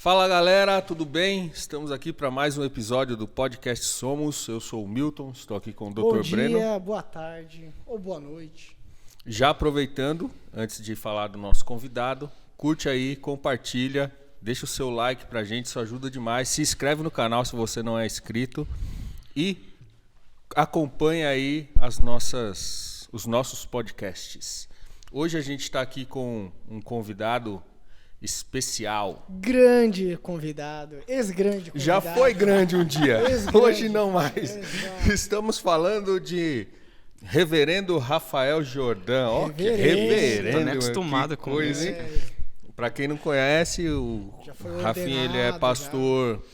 Fala galera, tudo bem? Estamos aqui para mais um episódio do Podcast Somos. Eu sou o Milton, estou aqui com o Dr. Breno. Bom dia, boa tarde ou boa noite. Já aproveitando, antes de falar do nosso convidado, curte aí, compartilha, deixa o seu like pra gente, isso ajuda demais. Se inscreve no canal se você não é inscrito e acompanha aí os nossos podcasts. Hoje a gente está aqui com um convidado especial. Grande convidado, ex-grande convidado. Já foi grande um dia, hoje não mais. Exato. Estamos falando de Reverendo Rafael Jordão. Ó, que Reverendo. reverendo. Tô nem acostumado que com coisa, isso. hein? Para quem não conhece, o Já foi Rafinha ele é ordenado, pastor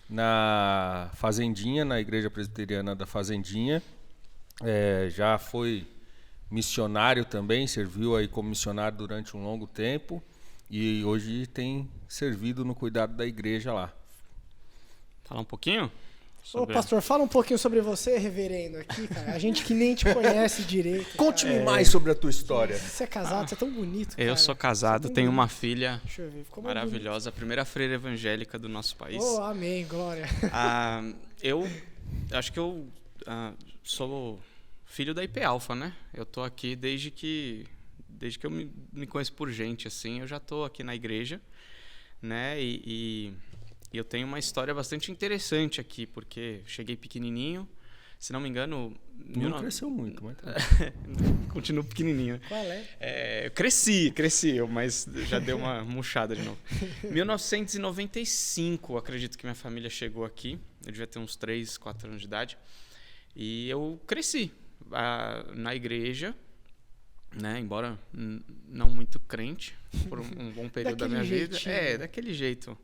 na Fazendinha, na Igreja Presbiteriana da Fazendinha. Já foi missionário também, serviu aí como missionário durante um longo tempo e hoje tem servido no cuidado da igreja lá. Falar um pouquinho? Ô, pastor, fala um pouquinho sobre você, reverendo, aqui, cara. A gente que nem te conhece direito. Conte-me cara. mais sobre a tua história. Você é casado, você é tão bonito, cara. Eu sou casado, Você é tão tenho bonito. uma filha Deixa eu ver, ficou mais maravilhosa, a primeira freira evangélica do nosso país. bonito. Oh, amém, glória. Eu acho que eu sou filho da IP Alpha, né? Eu tô aqui desde que eu me conheço por gente, assim, eu já tô aqui na igreja, né? E eu tenho uma história bastante interessante aqui, porque cheguei pequenininho, se não me engano... Não cresceu muito, mas tá. Continuo pequenininho, né? Qual é? Eu cresci, mas já deu uma murchada de novo. 1995, acredito que minha família chegou aqui. Eu devia ter uns 3, 4 anos de idade. E eu cresci na igreja, né? Embora não muito crente, por um bom período da minha vida. Daquele jeito.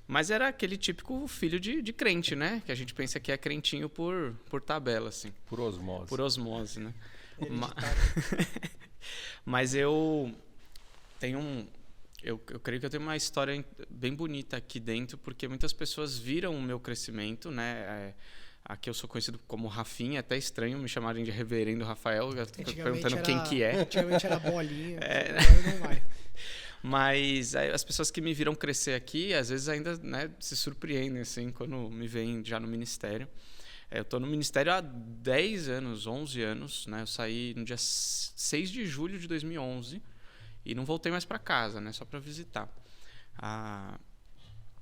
Mas era aquele típico filho de crente, né? Que a gente pensa que é crentinho por tabela, assim. Por osmose. Por osmose, né? Mas eu tenho eu creio que eu tenho uma história bem bonita aqui dentro, porque muitas pessoas viram o meu crescimento, né? Aqui eu sou conhecido como Rafinha, até estranho me chamarem de Reverendo Rafael, eu tô perguntando quem que é. Antigamente era bolinha, agora não vai. Mas as pessoas que me viram crescer aqui, às vezes ainda, né, se surpreendem assim, quando me veem já no ministério. Eu estou no ministério há 10 anos, 11 anos. Né? Eu saí no dia 6 de julho de 2011 e não voltei mais para casa, né, só para visitar.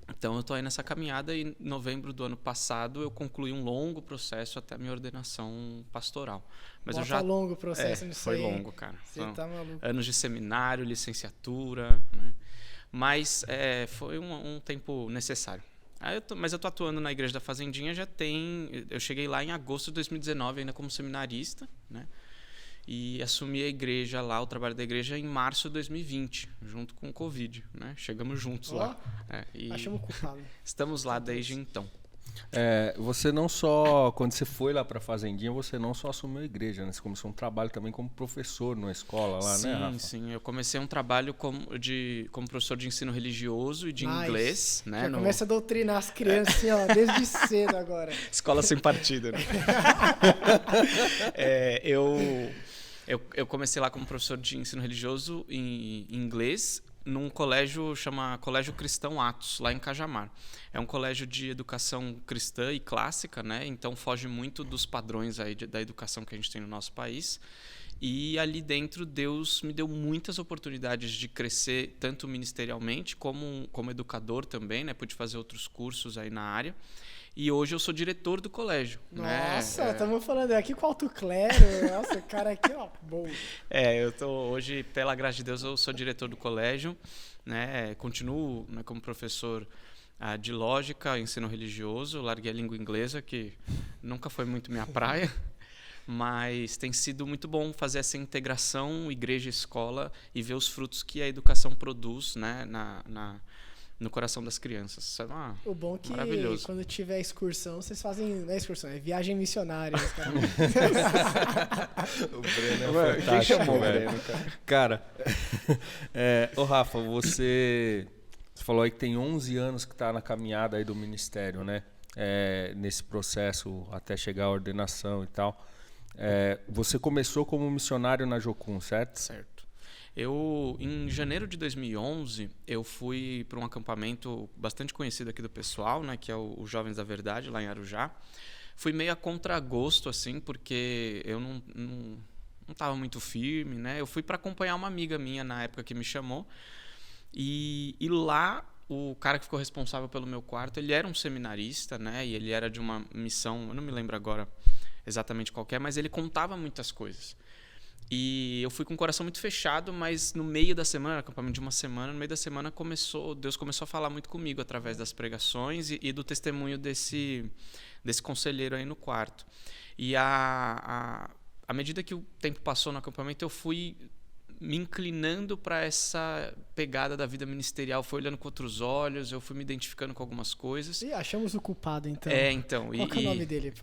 Então eu estou aí nessa caminhada e em novembro do ano passado eu concluí um longo processo até a minha ordenação pastoral. Mas Bota longo o processo nisso foi aí. longo, cara. Você tá maluco. Anos de seminário, licenciatura, né? Mas foi um tempo necessário. Mas eu tô atuando na Igreja da Fazendinha eu cheguei lá em agosto de 2019 ainda como seminarista, né? E assumi a igreja lá, o trabalho da igreja em março de 2020, junto com o Covid, né? Chegamos juntos lá. Achamos culpado. Estamos lá desde então. Você não só, quando você foi lá para a Fazendinha, você não só assumiu a igreja, né? Você começou um trabalho também como professor na escola lá, sim, né, Rafa? Sim. Eu comecei um trabalho como professor de ensino religioso e de inglês, né? Já começa a doutrinar as crianças assim, ó, desde cedo agora. Escola sem partido, né? Eu comecei lá como professor de ensino religioso em inglês, num colégio chama Colégio Cristão Atos, lá em Cajamar. É um colégio de educação cristã e clássica, né? Então foge muito dos padrões aí da educação que a gente tem no nosso país. E ali dentro Deus me deu muitas oportunidades de crescer, tanto ministerialmente como educador também, né? Pude fazer outros cursos aí na área. E hoje eu sou diretor do colégio. Nossa, estamos falando aqui com alto clero. Nossa, cara aqui, ó, bom. Eu tô hoje, pela graça de Deus, eu sou diretor do colégio, né? Continuo, né, como professor de lógica, ensino religioso. Larguei a língua inglesa, que nunca foi muito minha praia, mas tem sido muito bom fazer essa integração igreja e escola e ver os frutos que a educação produz, né, no coração das crianças. Isso é o bom é que maravilhoso. Quando tiver excursão, vocês fazem, não é excursão, é viagem missionária. O Breno é fantástico. Quem chamou o Breno, cara? Ô Rafa, você falou aí que tem 11 anos que está na caminhada aí do ministério, né? Nesse processo até chegar à ordenação e tal. Você começou como missionário na Jocum, certo? Certo. Em janeiro de 2011, eu fui para um acampamento bastante conhecido aqui do pessoal, né, que é o Jovens da Verdade, lá em Arujá. Fui meio a contragosto, assim, porque eu não estava muito firme, né? Eu fui para acompanhar uma amiga minha na época que me chamou. E lá, o cara que ficou responsável pelo meu quarto, ele era um seminarista, né? E ele era de uma missão, eu não me lembro agora exatamente qual que é, mas ele contava muitas coisas. E eu fui com o coração muito fechado, mas no meio da semana, acampamento de uma semana, no meio da semana Deus começou a falar muito comigo através das pregações e do testemunho desse conselheiro aí no quarto. E à medida que o tempo passou no acampamento, eu fui me inclinando para essa pegada da vida ministerial, foi olhando com outros olhos, eu fui me identificando com algumas coisas. E achamos o culpado, então. Então. Qual que é o nome dele?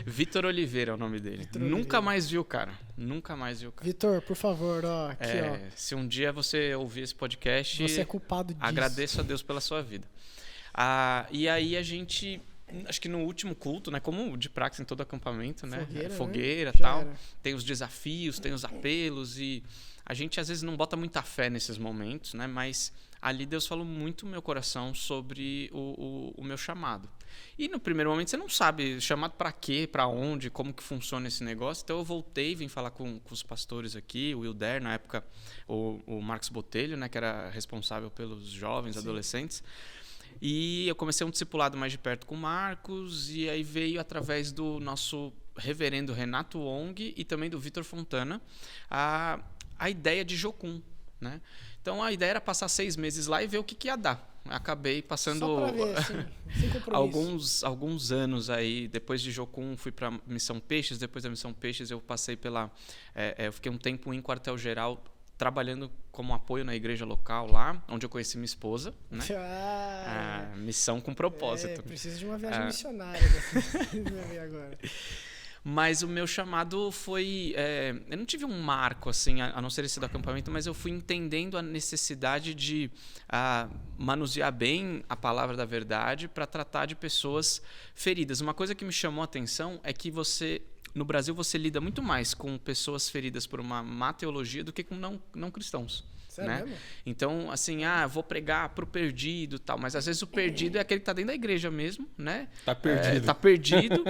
Vitor Oliveira é o nome dele. Nunca mais vi o cara. Nunca mais vi o cara. Vitor, por favor, aqui, se um dia você ouvir esse podcast... Você é culpado disso. Agradeço a Deus pela sua vida. E aí a gente... Acho que no último culto, né, como de praxe em todo acampamento, né, fogueira e tal, tem os desafios, tem os apelos e a gente às vezes não bota muita fé nesses momentos, né, mas ali Deus falou muito no meu coração sobre o meu chamado. E no primeiro momento você não sabe chamado para quê, para onde, como que funciona esse negócio. Então eu voltei, vim falar com os pastores aqui, o Wilder, na época o Marcos Botelho, né, que era responsável pelos jovens, adolescentes. E eu comecei um discipulado mais de perto com o Marcos, e aí veio através do nosso reverendo Renato Wong e também do Vitor Fontana a ideia de Jocum, né? Então a ideia era passar 6 meses lá e ver o que ia dar. Acabei passando só pra ver, assim, alguns anos aí. Depois de Jocum fui para Missão Peixes, depois da Missão Peixes eu passei eu fiquei um tempo em quartel-geral trabalhando como apoio na igreja local lá, onde eu conheci minha esposa, né? Missão com propósito. Preciso de uma viagem missionária agora. Mas o meu chamado foi... eu não tive um marco, assim, a não ser esse do acampamento, mas eu fui entendendo a necessidade de manusear bem a palavra da verdade para tratar de pessoas feridas. Uma coisa que me chamou a atenção é que no Brasil você lida muito mais com pessoas feridas por uma má teologia do que com não cristãos. Sério né? mesmo? Então, assim, vou pregar pro perdido e tal, mas às vezes o perdido é aquele que tá dentro da igreja mesmo, né? Tá perdido. Tá perdido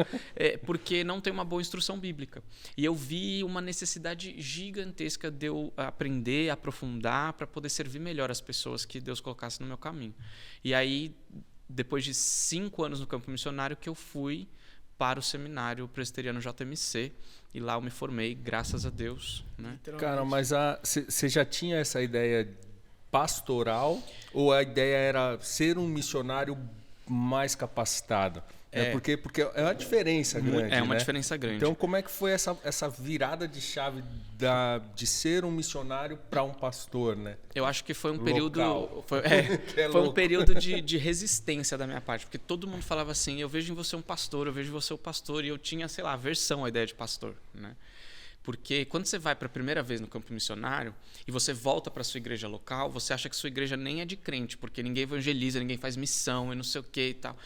porque não tem uma boa instrução bíblica. E eu vi uma necessidade gigantesca de eu aprender, aprofundar, para poder servir melhor as pessoas que Deus colocasse no meu caminho. E aí, depois de 5 anos no campo missionário, que eu fui para o seminário presbiteriano JMC, e lá eu me formei, graças a Deus, né? Cara, mas você já tinha essa ideia pastoral ou a ideia era ser um missionário mais capacitado? Porque é uma diferença grande, É uma né? diferença grande. Então, como é que foi essa virada de chave de ser um missionário para um pastor, né? Eu acho que foi um Local. período... Foi um período de resistência da minha parte, porque todo mundo falava assim, eu vejo em você um pastor, eu vejo em você um pastor, e eu tinha, sei lá, aversão à ideia de pastor, né? Porque quando você vai para a primeira vez no campo missionário e você volta para a sua igreja local, você acha que sua igreja nem é de crente, porque ninguém evangeliza, ninguém faz missão e não sei o que e tal.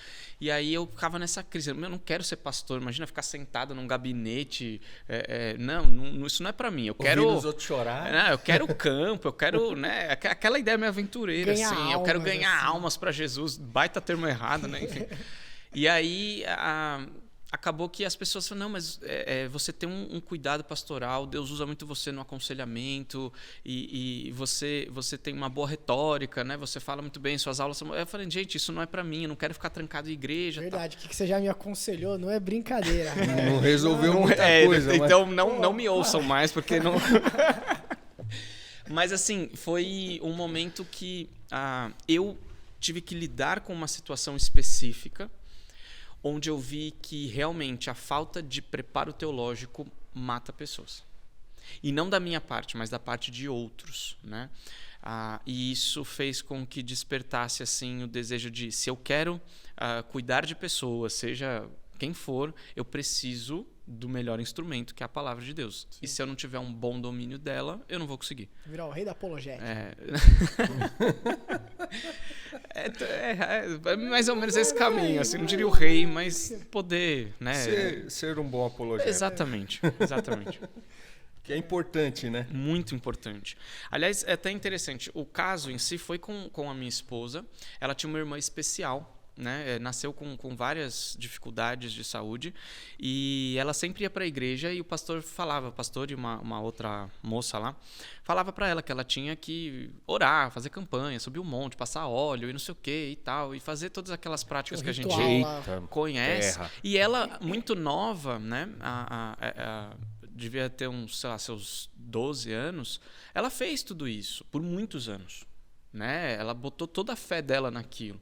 E aí eu ficava nessa crise, eu não quero ser pastor, imagina ficar sentado num gabinete, não, isso não é para mim, eu quero... Ouvindo os outros chorar. Eu quero o campo, eu quero, né, aquela ideia meio aventureira, ganhar assim, eu quero almas, ganhar assim. almas para Jesus, baita termo errado, né, enfim. E aí... acabou que as pessoas falam, não, mas você tem um cuidado pastoral, Deus usa muito você no aconselhamento e você tem uma boa retórica, né? Você fala muito bem, suas aulas são... Eu falei, gente, isso não é para mim, eu não quero ficar trancado em igreja. Verdade, o que você já me aconselhou não é brincadeira. Não resolveu muita coisa. Então não me ouçam mais, porque não... Mas assim, foi um momento que eu tive que lidar com uma situação específica, onde eu vi que realmente a falta de preparo teológico mata pessoas. E não da minha parte, mas da parte de outros, né? E isso fez com que despertasse assim, o desejo de, se eu quero cuidar de pessoas, seja quem for, eu preciso do melhor instrumento, que é a palavra de Deus. Sim. E se eu não tiver um bom domínio dela, eu não vou conseguir. Virar o rei da apologética. É mais ou menos esse caminho, assim, não diria o rei, mas poder, né? Ser um bom apologeta. Exatamente. Que é importante, né? Muito importante. Aliás, é até interessante. O caso em si foi com a minha esposa. Ela tinha uma irmã especial, né? Nasceu com várias dificuldades de saúde. E ela sempre ia para a igreja e o pastor e uma outra moça lá, falava para ela que ela tinha que orar, fazer campanha, subir um monte, passar óleo e não sei o que e tal. E fazer todas aquelas práticas que a gente conhece. Terra. E ela, muito nova, né? Devia ter uns, sei lá, seus 12 anos, ela fez tudo isso por muitos anos, né? Ela botou toda a fé dela naquilo.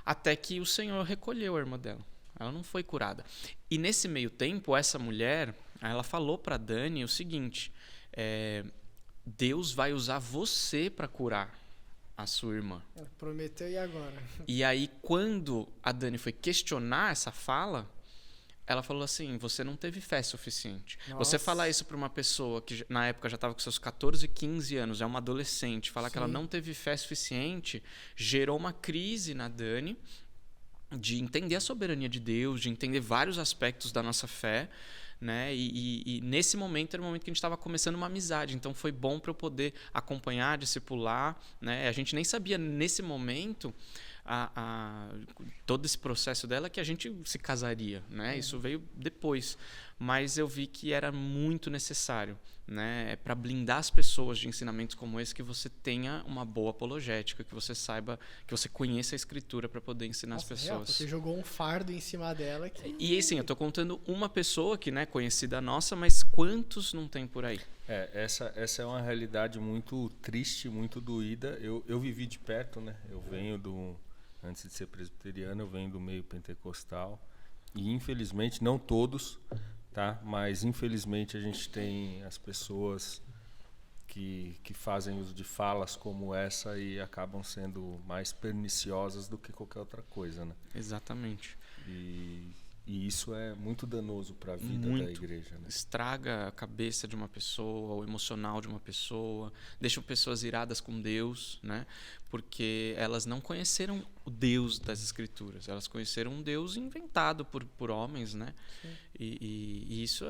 Até que o Senhor recolheu a irmã dela. Ela não foi curada. E nesse meio tempo, essa mulher, ela falou para Dani o seguinte, Deus vai usar você para curar a sua irmã. Prometeu e agora? E aí, quando a Dani foi questionar essa fala, ela falou assim, você não teve fé suficiente. Nossa. Você falar isso para uma pessoa que na época já estava com seus 14, 15 anos, é uma adolescente, falar que ela não teve fé suficiente, gerou uma crise na Dani de entender a soberania de Deus, de entender vários aspectos da nossa fé, né? E nesse momento era o momento que a gente estava começando uma amizade, então foi bom para eu poder acompanhar, discipular, né? A gente nem sabia nesse momento todo esse processo dela que a gente se casaria, né? Isso veio depois, mas eu vi que era muito necessário, né? Para blindar as pessoas de ensinamentos como esse, que você tenha uma boa apologética, que você saiba, que você conheça a escritura para poder ensinar as pessoas. Real, você jogou um fardo em cima dela que... E assim, eu estou contando uma pessoa que, né, conhecida nossa, mas quantos não tem por aí? Essa é uma realidade muito triste, muito doída. Eu vivi de perto, né? Eu venho antes de ser presbiteriano, eu venho do meio pentecostal. E infelizmente, não todos, tá? Mas infelizmente a gente tem as pessoas que fazem uso de falas como essa e acabam sendo mais perniciosas do que qualquer outra coisa, né? Exatamente. E isso é muito danoso para a vida da igreja, né? Estraga a cabeça de uma pessoa, o emocional de uma pessoa, deixa pessoas iradas com Deus, né? Porque elas não conheceram o Deus das Escrituras, elas conheceram um Deus inventado por homens, né? E isso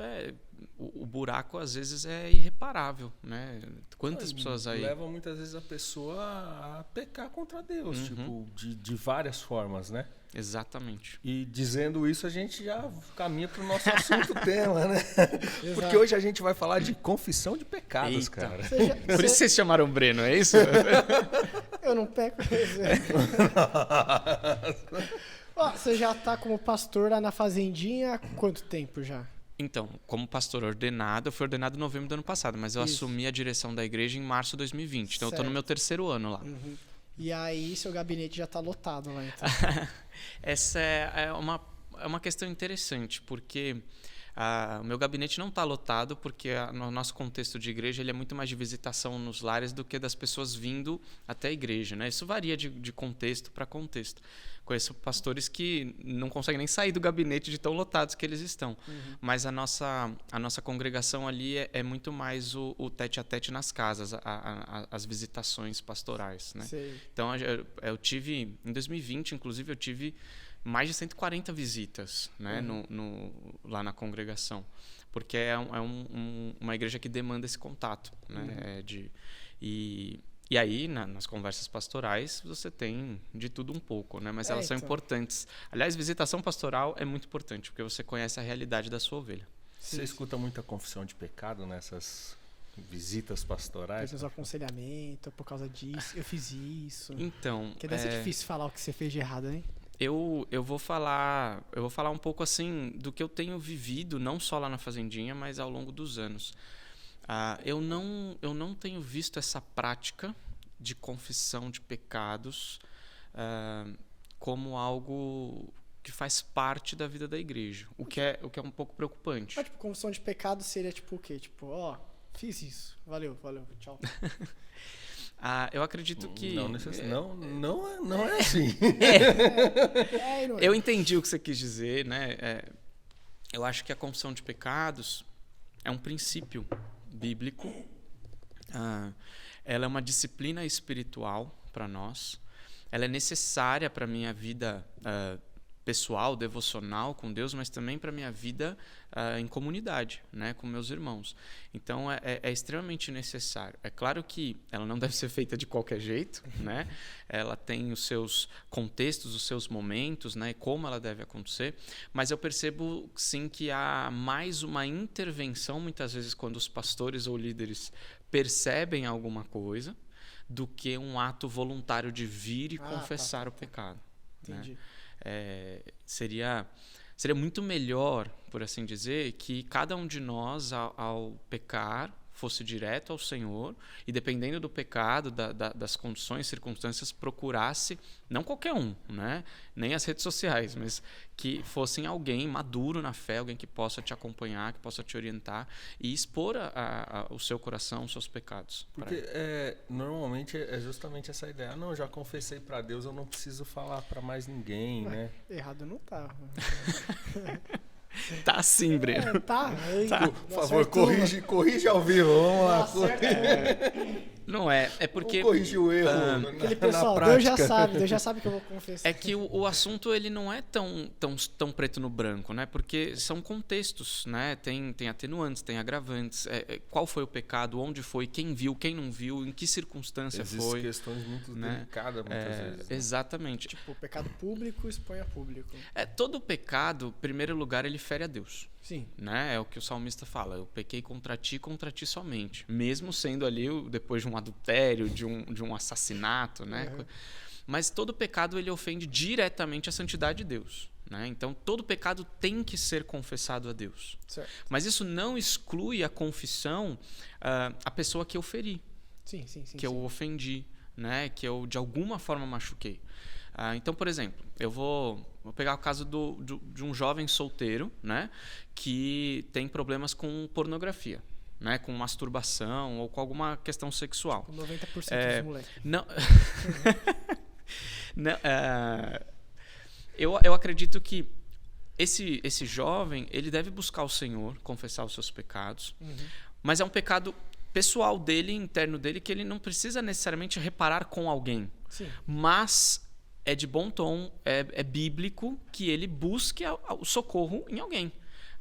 o buraco às vezes é irreparável, né? Quantas pessoas aí leva muitas vezes a pessoa a pecar contra Deus, tipo, de várias formas, né? Exatamente. E dizendo isso, a gente já caminha para o nosso assunto tema, né? Porque hoje a gente vai falar de confissão de pecados, cara. Por isso vocês chamaram o Breno, é isso? Eu não peco. Você já tá como pastor lá na Fazendinha há quanto tempo já? Então, como pastor ordenado, eu fui ordenado em novembro do ano passado, mas eu assumi a direção da igreja em março de 2020. Então, eu estou no meu terceiro ano lá. E aí, seu gabinete já está lotado lá, então. Essa é uma questão interessante, porque o meu gabinete não está lotado, porque no nosso contexto de igreja ele é muito mais de visitação nos lares do que das pessoas vindo até a igreja, né? Isso varia de contexto para contexto. Conheço pastores que não conseguem nem sair do gabinete de tão lotados que eles estão. Mas a nossa congregação ali é muito mais o tete-a-tete nas casas, as visitações pastorais, né? Sei. Então, eu tive, em 2020, inclusive, eu tive mais de 140 visitas, né, lá na congregação. Porque é uma igreja que demanda esse contato, né? E aí, nas conversas pastorais, você tem de tudo um pouco, né? Mas elas são importantes. Aliás, visitação pastoral é muito importante, porque você conhece a realidade da sua ovelha. Você escuta muita confissão de pecado nessas visitas pastorais? Fez aconselhamento por causa disso, eu fiz isso. Então, Porque deve ser difícil falar o que você fez de errado, hein? Eu vou falar um pouco assim do que eu tenho vivido, não só lá na Fazendinha, mas ao longo dos anos. Eu não tenho visto essa prática de confissão de pecados como algo que faz parte da vida da igreja, o que é um pouco preocupante. Mas, tipo, confissão de pecado seria tipo o quê? Tipo, fiz isso, valeu, tchau. Eu acredito que... Não é assim. Eu entendi o que você quis dizer, né? Eu acho que a confissão de pecados é um princípio bíblico. Ela é uma disciplina espiritual para nós. Ela é necessária para a minha vida pessoal, devocional com Deus, mas também para a minha vida em comunidade, né, com meus irmãos. Então, é extremamente necessário. É claro que ela não deve ser feita de qualquer jeito, né? Ela tem os seus contextos, os seus momentos, né, como ela deve acontecer, mas eu percebo, sim, que há mais uma intervenção, muitas vezes, quando os pastores ou líderes percebem alguma coisa, do que um ato voluntário de vir e confessar o pecado. Entendi. Né? Seria muito melhor, por assim dizer, que cada um de nós, ao pecar, fosse direto ao Senhor e, dependendo do pecado, das condições, circunstâncias, procurasse, não qualquer um, né? Nem as redes sociais, mas que fossem alguém maduro na fé, alguém que possa te acompanhar, que possa te orientar e expor o seu coração, os seus pecados. Porque normalmente é justamente essa ideia. Não, já confessei para Deus, eu não preciso falar para mais ninguém, né? Errado não tá. Tá sim, Breno. Tá. Por favor, corrige ao vivo. Vamos lá. Não é porque... Vamos corrigir o erro Aquele pessoal, Deus já sabe que eu vou confessar. É que o assunto ele não é tão preto no branco, né? Porque são contextos, né? Tem atenuantes, tem agravantes. Qual foi o pecado, onde foi, quem viu, quem não viu, em que circunstância foi. Existem questões muito delicadas muitas vezes. Né? Exatamente. Tipo, o pecado público expõe a público. Todo pecado, em primeiro lugar, ele fere a Deus. Sim. Né? É o que o salmista fala. Eu pequei contra ti somente. Mesmo sendo ali, depois de um adultério, de um assassinato, né? Uhum. Mas todo pecado ele ofende diretamente a santidade de Deus. Né? Então, todo pecado tem que ser confessado a Deus. Certo. Mas isso não exclui a confissão a pessoa que eu feri. Sim. Que eu ofendi, né? Que eu, de alguma forma, machuquei. Então, por exemplo, eu vou pegar o caso de um jovem solteiro, né, que tem problemas com pornografia, né, com masturbação ou com alguma questão sexual. Com 90% dos moleques. Não, eu acredito que esse jovem ele deve buscar o Senhor, confessar os seus pecados, mas é um pecado pessoal dele, interno dele, que ele não precisa necessariamente reparar com alguém. Sim. Mas é de bom tom, é bíblico que ele busque o socorro em alguém.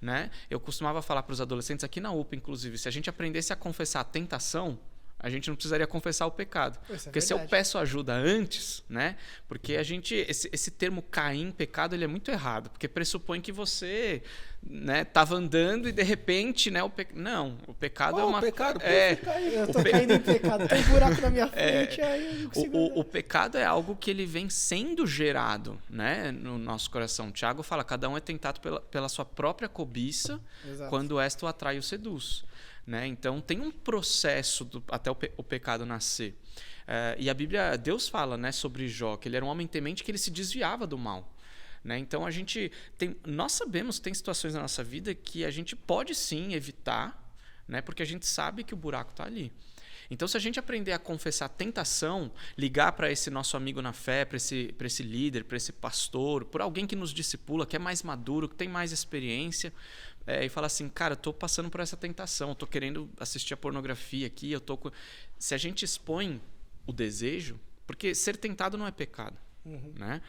Né? Eu costumava falar para os adolescentes aqui na UPA, inclusive, se a gente aprendesse a confessar a tentação, a gente não precisaria confessar o pecado. Porque se eu peço ajuda antes, né? Porque esse termo cair em pecado, ele é muito errado, porque pressupõe que você, né, estava andando e de repente, né, não, o pecado é uma... Pecado, eu tô caindo em pecado, tem um buraco na minha frente, aí eu não consigo o pecado é algo que ele vem sendo gerado, né, no nosso coração. Tiago fala, cada um é tentado pela sua própria cobiça. Exato. Quando esta o atrai ou seduz. Né? Então tem um processo até o pecado nascer. E a Bíblia, Deus fala, né, sobre Jó, que ele era um homem temente, que ele se desviava do mal. Né? Então nós sabemos que tem situações na nossa vida que a gente pode sim evitar, né, porque a gente sabe que o buraco está ali. Então, se a gente aprender a confessar a tentação, ligar para esse nosso amigo na fé, para esse líder, para esse pastor, por alguém que nos discipula, que é mais maduro, que tem mais experiência, e falar assim, cara, eu estou passando por essa tentação, eu estou querendo assistir a pornografia aqui, se a gente expõe o desejo, porque ser tentado não é pecado, né?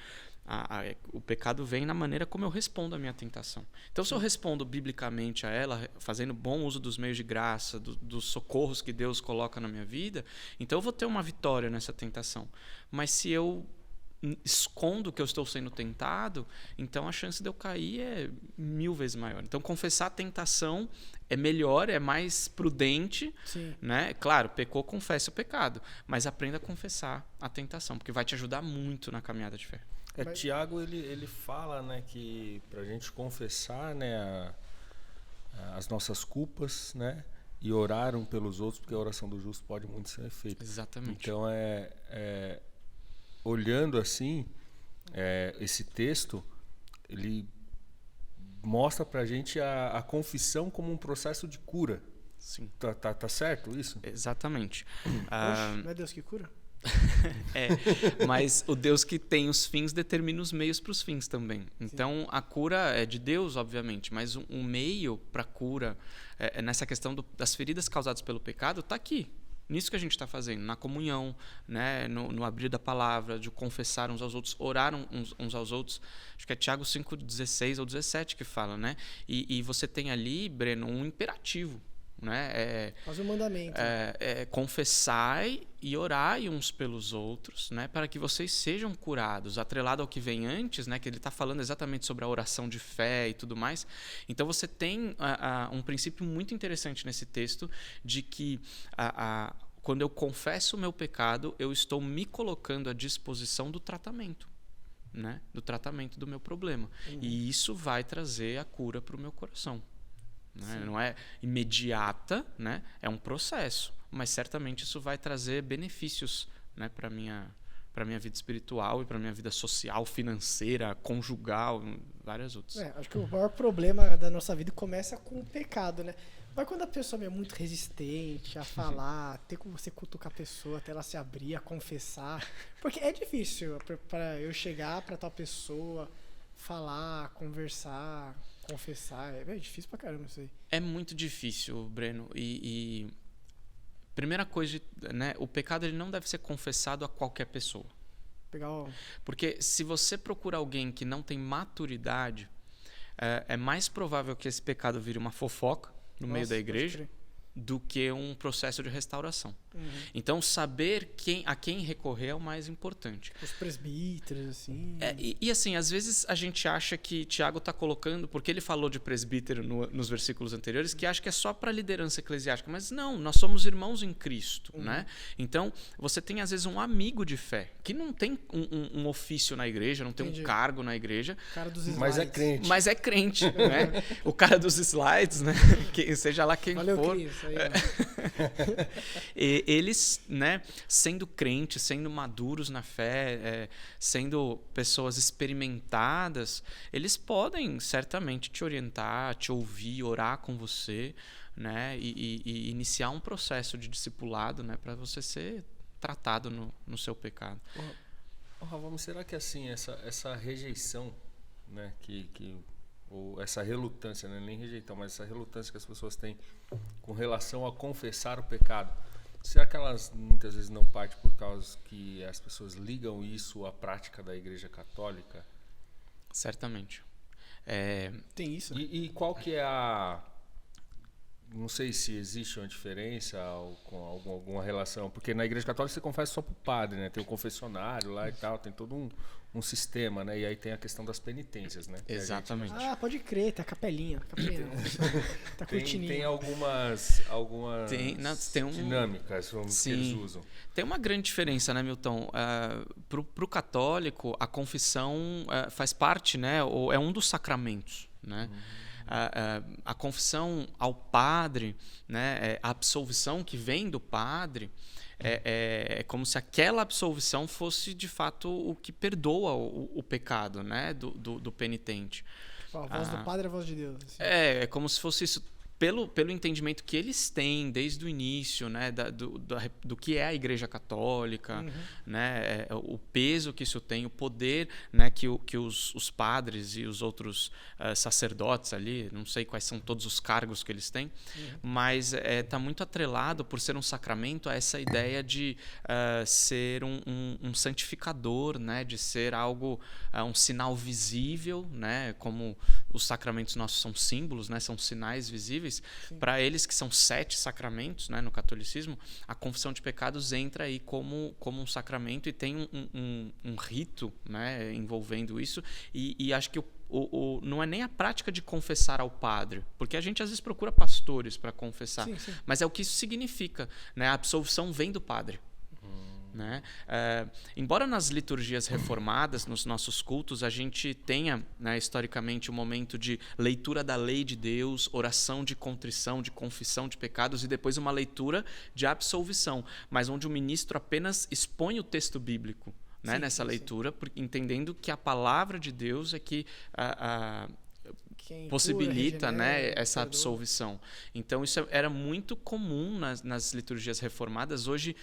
O pecado vem na maneira como eu respondo à minha tentação. Então, se eu respondo biblicamente a ela, fazendo bom uso dos meios de graça, dos socorros que Deus coloca na minha vida, então eu vou ter uma vitória nessa tentação. Mas se eu escondo que eu estou sendo tentado, então a chance de eu cair é 1000 vezes maior. Então, confessar a tentação é melhor, é mais prudente. Sim. Né? Claro, pecou, confessa o pecado, mas aprenda a confessar a tentação, porque vai te ajudar muito na caminhada de fé. Tiago ele fala, né, que para a gente confessar, né, as nossas culpas, né, e orar um pelos outros, porque a oração do justo pode muito ser feita. Exatamente. Então olhando assim, esse texto, ele mostra pra gente a confissão como um processo de cura. Sim. Tá certo isso? Exatamente. Não é Deus que cura? Mas o Deus que tem os fins determina os meios para os fins também. Então, a cura é de Deus, obviamente, mas um meio para a cura, nessa questão das feridas causadas pelo pecado, está aqui. nisso que a gente está fazendo, na comunhão, né? No abrir da palavra, de confessar uns aos outros, orar uns aos outros. Acho que é Tiago 5:16 ou 17 que fala, né? E você tem ali, Breno, um imperativo, né? Faz o mandamento. Confessai e orai uns pelos outros, né, para que vocês sejam curados, atrelado ao que vem antes, né, que ele está falando exatamente sobre a oração de fé e tudo mais. Então você tem um princípio muito interessante nesse texto de que quando eu confesso o meu pecado, eu estou me colocando à disposição do tratamento, né, do tratamento do meu problema. E isso vai trazer a cura para o meu coração. Né? Não é imediata, né? É um processo, mas certamente isso vai trazer benefícios, né, para minha vida espiritual e para minha vida social, financeira, conjugal, várias outras. Acho que o maior problema da nossa vida começa com o pecado, né? Mas quando a pessoa é muito resistente a falar, ter como você cutucar a pessoa até ela se abrir, a confessar, porque é difícil para eu chegar para tal pessoa, falar, conversar, confessar, é difícil pra caramba isso aí. É muito difícil, Breno. E primeira coisa, né, o pecado ele não deve ser confessado a qualquer pessoa. Porque se você procura alguém que não tem maturidade, é mais provável que esse pecado vire uma fofoca no meio da igreja do que um processo de restauração. Então, saber a quem recorrer é o mais importante. Os presbíteros, assim... E assim, às vezes a gente acha que Tiago está colocando, porque ele falou de presbítero nos versículos anteriores, que acha que é só para a liderança eclesiástica. Mas não, nós somos irmãos em Cristo. Né? Então, você tem às vezes um amigo de fé, que não tem um ofício na igreja, não tem um cargo na igreja. Cara dos slides. Mas é crente. Mas é crente. Né? O cara dos slides, né? Seja lá quem Valeu, for. Cris. Aí, eles, né, sendo crentes, sendo maduros na fé, sendo pessoas experimentadas, eles podem certamente te orientar, te ouvir, orar com você, né, e iniciar um processo de discipulado, né, para você ser tratado no seu pecado. Rafa, será que assim essa rejeição, né, ou essa relutância, né, nem rejeição, mas essa relutância que as pessoas têm com relação a confessar o pecado, será que elas muitas vezes não partem por causa que as pessoas ligam isso à prática da Igreja Católica? Certamente. Tem isso? E qual que é não sei se existe uma diferença ou com alguma relação, porque na Igreja Católica você confessa só para o padre, né? Tem o confessionário lá e tal, tem todo um sistema, né? E aí tem a questão das penitências, né? Exatamente. Pode crer, tá a capelinha. Tá cortininha. Tem algumas dinâmicas que eles usam. Tem uma grande diferença, né, Milton? Pro católico, a confissão faz parte, né? Ou é um dos sacramentos, né? A confissão ao padre, né, a absolvição que vem do padre, é como se aquela absolvição fosse de fato o que perdoa o pecado, né, do penitente. Tipo, a voz do padre é a voz de Deus. Assim. É como se fosse isso. Pelo entendimento que eles têm desde o início, né, do que é a Igreja Católica, né, o peso que isso tem, o poder, né, que os padres e os outros sacerdotes ali, não sei quais são todos os cargos que eles têm, mas está muito atrelado, por ser um sacramento, a essa ideia de ser um santificador, né, de ser algo, um sinal visível, né, como os sacramentos nossos são símbolos, né, são sinais visíveis. Para eles, que são 7 sacramentos, né, no catolicismo, a confissão de pecados entra aí como um sacramento e tem um rito, né, envolvendo isso. E acho que não é nem a prática de confessar ao padre, porque a gente às vezes procura pastores para confessar, mas é o que isso significa, né? A absolvição vem do padre. Né? Embora nas liturgias reformadas, nos nossos cultos, a gente tenha, né, historicamente um momento de leitura da lei de Deus, oração de contrição, de confissão de pecados e depois uma leitura de absolvição, mas onde o ministro apenas expõe o texto bíblico, né, nessa leitura, entendendo que a palavra de Deus é que possibilita, né, essa absolvição. Então isso era muito comum nas liturgias reformadas. Hoje